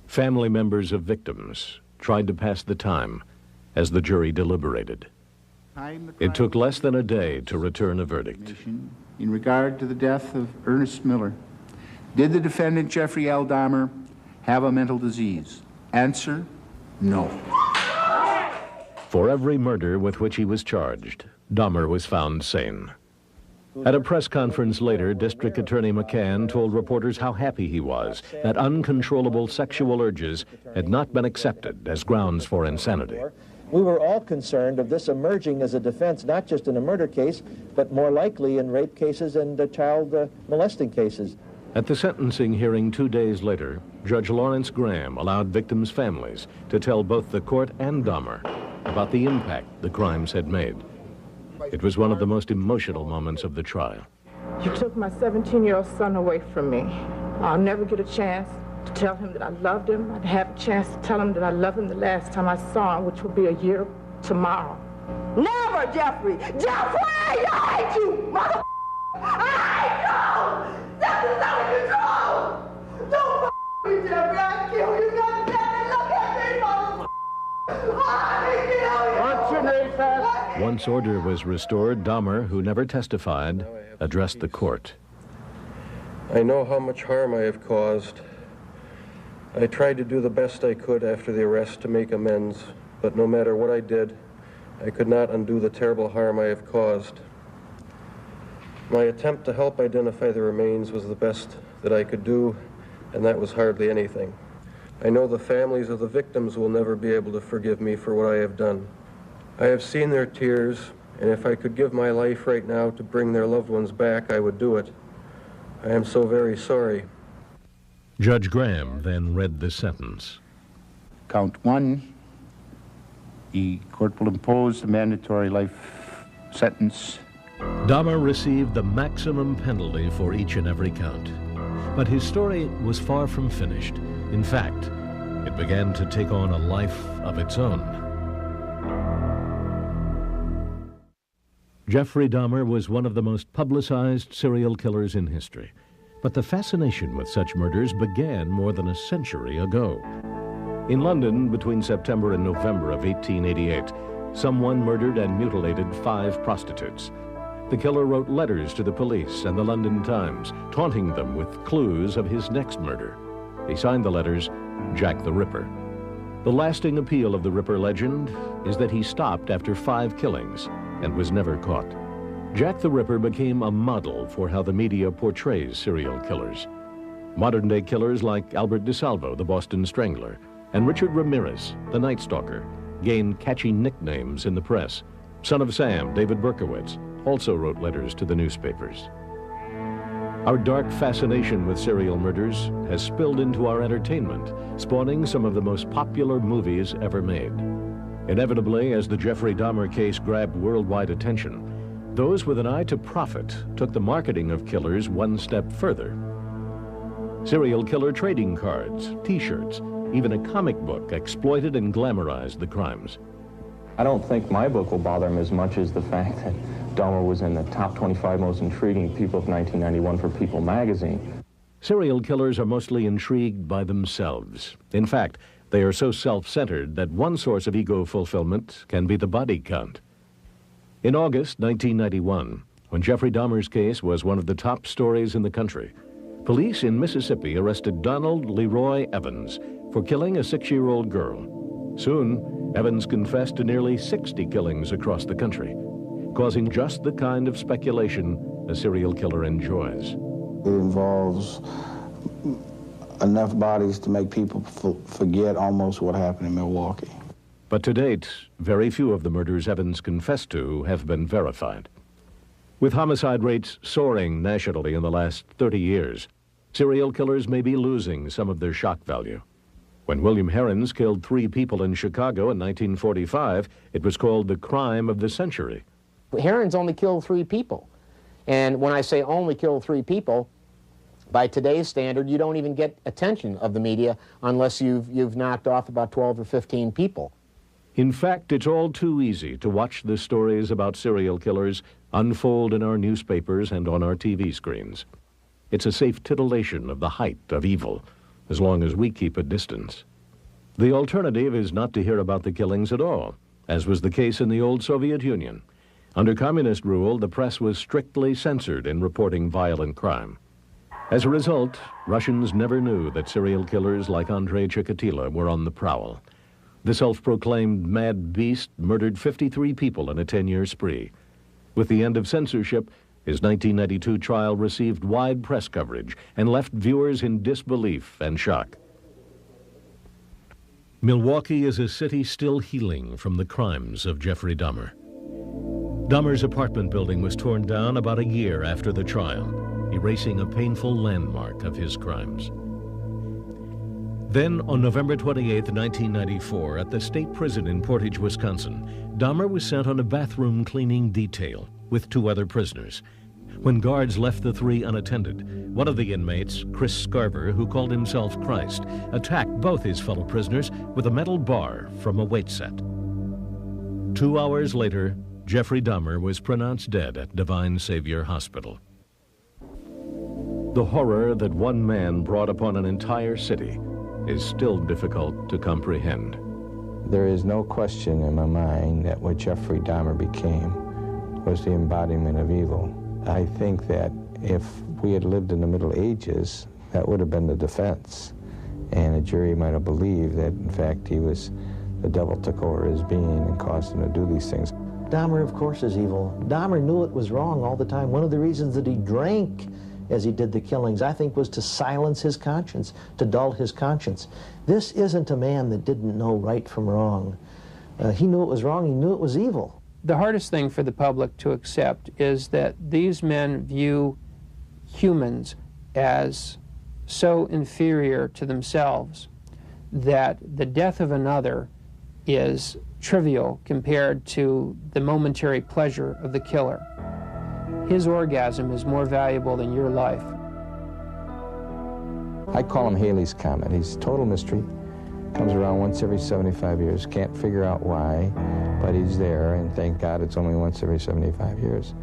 [SPEAKER 1] Family members of victims tried to pass the time as the jury deliberated. It took less than a day to return a verdict.
[SPEAKER 16] In regard to the death of Ernest Miller, did the defendant Jeffrey L. Dahmer have a mental disease? Answer, no.
[SPEAKER 1] For every murder with which he was charged, Dahmer was found sane. At a press conference later, District Attorney McCann told reporters how happy he was that uncontrollable sexual urges had not been accepted as grounds for insanity.
[SPEAKER 22] We were all concerned of this emerging as a defense, not just in a murder case, but more likely in rape cases and child molesting cases.
[SPEAKER 1] At the sentencing hearing 2 days later, Judge Lawrence Graham allowed victims' families to tell both the court and Dahmer about the impact the crimes had made. It was one of the most emotional moments of the trial.
[SPEAKER 17] You took my 17-year-old son away from me. I'll never get a chance to tell him that I loved him. I'd have a chance to tell him that I loved him the last time I saw him, which will be a year tomorrow.
[SPEAKER 18] Never, Jeffrey! Jeffrey! I hate you, mother! I hate you! This is out of control! Don't me, Jeffrey! I'll kill you! God damn it! Look at me, mother! I kill you!
[SPEAKER 16] What's your name, Pat?
[SPEAKER 1] Once order was restored, Dahmer, who never testified, addressed the court.
[SPEAKER 26] I know how much harm I have caused. I tried to do the best I could after the arrest to make amends, but no matter what I did, I could not undo the terrible harm I have caused. My attempt to help identify the remains was the best that I could do, and that was hardly anything. I know the families of the victims will never be able to forgive me for what I have done. I have seen their tears, and if I could give my life right now to bring their loved ones back, I would do it. I am so very sorry.
[SPEAKER 1] Judge Graham then read the sentence.
[SPEAKER 16] Count 1, the court will impose a mandatory life sentence.
[SPEAKER 1] Dahmer received the maximum penalty for each and every count. But his story was far from finished. In fact, it began to take on a life of its own. Jeffrey Dahmer was one of the most publicized serial killers in history. But the fascination with such murders began more than a century ago. In London, between September and November of 1888, someone murdered and mutilated 5 prostitutes. The killer wrote letters to the police and the London Times, taunting them with clues of his next murder. He signed the letters, Jack the Ripper. The lasting appeal of the Ripper legend is that he stopped after 5 killings and was never caught. Jack the Ripper became a model for how the media portrays serial killers. Modern-day killers like Albert DeSalvo, the Boston Strangler, and Richard Ramirez, the Night Stalker, gained catchy nicknames in the press. Son of Sam, David Berkowitz, also wrote letters to the newspapers. Our dark fascination with serial murders has spilled into our entertainment, spawning some of the most popular movies ever made. Inevitably, as the Jeffrey Dahmer case grabbed worldwide attention, those with an eye to profit took the marketing of killers one step further. Serial killer trading cards, T-shirts, even a comic book exploited and glamorized the crimes.
[SPEAKER 5] I don't think my book will bother him as much as the fact that Dahmer was in the top 25 most intriguing people of 1991 for People magazine.
[SPEAKER 1] Serial killers are mostly intrigued by themselves. In fact, they are so self-centered that one source of ego fulfillment can be the body count. In August 1991, when Jeffrey Dahmer's case was one of the top stories in the country, police in Mississippi arrested Donald Leroy Evans for killing a 6-year-old girl. Soon, Evans confessed to nearly 60 killings across the country, causing just the kind of speculation a serial killer enjoys.
[SPEAKER 6] It involves enough bodies to make people forget almost what happened in Milwaukee.
[SPEAKER 1] But to date, very few of the murders Evans confessed to have been verified. With homicide rates soaring nationally in the last 30 years, serial killers may be losing some of their shock value. When William Herons killed 3 people in Chicago in 1945, it was called the crime of the century.
[SPEAKER 23] Herons only killed 3 people. And when I say only killed 3 people, by today's standard, you don't even get attention of the media unless you've knocked off about 12 or 15 people.
[SPEAKER 1] In fact, it's all too easy to watch the stories about serial killers unfold in our newspapers and on our TV screens. It's a safe titillation of the height of evil, as long as we keep a distance. The alternative is not to hear about the killings at all, as was the case in the old Soviet Union. Under communist rule, the press was strictly censored in reporting violent crime. As a result, Russians never knew that serial killers like Andrei Chikatilo were on the prowl. The self-proclaimed mad beast murdered 53 people in a 10-year spree. With the end of censorship, his 1992 trial received wide press coverage and left viewers in disbelief and shock. Milwaukee is a city still healing from the crimes of Jeffrey Dahmer. Dahmer's apartment building was torn down about a year after the trial, erasing a painful landmark of his crimes. Then, on November 28, 1994, at the state prison in Portage, Wisconsin, Dahmer was sent on a bathroom cleaning detail with 2 other prisoners. When guards left the 3 unattended, one of the inmates, Chris Scarver, who called himself Christ, attacked both his fellow prisoners with a metal bar from a weight set. 2 hours later, Jeffrey Dahmer was pronounced dead at Divine Savior Hospital. The horror that one man brought upon an entire city is still difficult to comprehend.
[SPEAKER 20] There is no question in my mind that what Jeffrey Dahmer became was the embodiment of evil. I think that if we had lived in the Middle Ages, that would have been the defense. And a jury might have believed that, in fact, the devil took over his being and caused him to do these things.
[SPEAKER 22] Dahmer, of course, is evil. Dahmer knew it was wrong all the time. One of the reasons that he drank as he did the killings, I think, was to silence his conscience, to dull his conscience. This isn't a man that didn't know right from wrong. He knew it was wrong. He knew it was evil.
[SPEAKER 25] The hardest thing for the public to accept is that these men view humans as so inferior to themselves that the death of another is trivial compared to the momentary pleasure of the killer. His orgasm is more valuable than your life.
[SPEAKER 20] I call him Halley's Comet. He's a total mystery. Comes around once every 75 years. Can't figure out why, but he's there, and thank God it's only once every 75 years.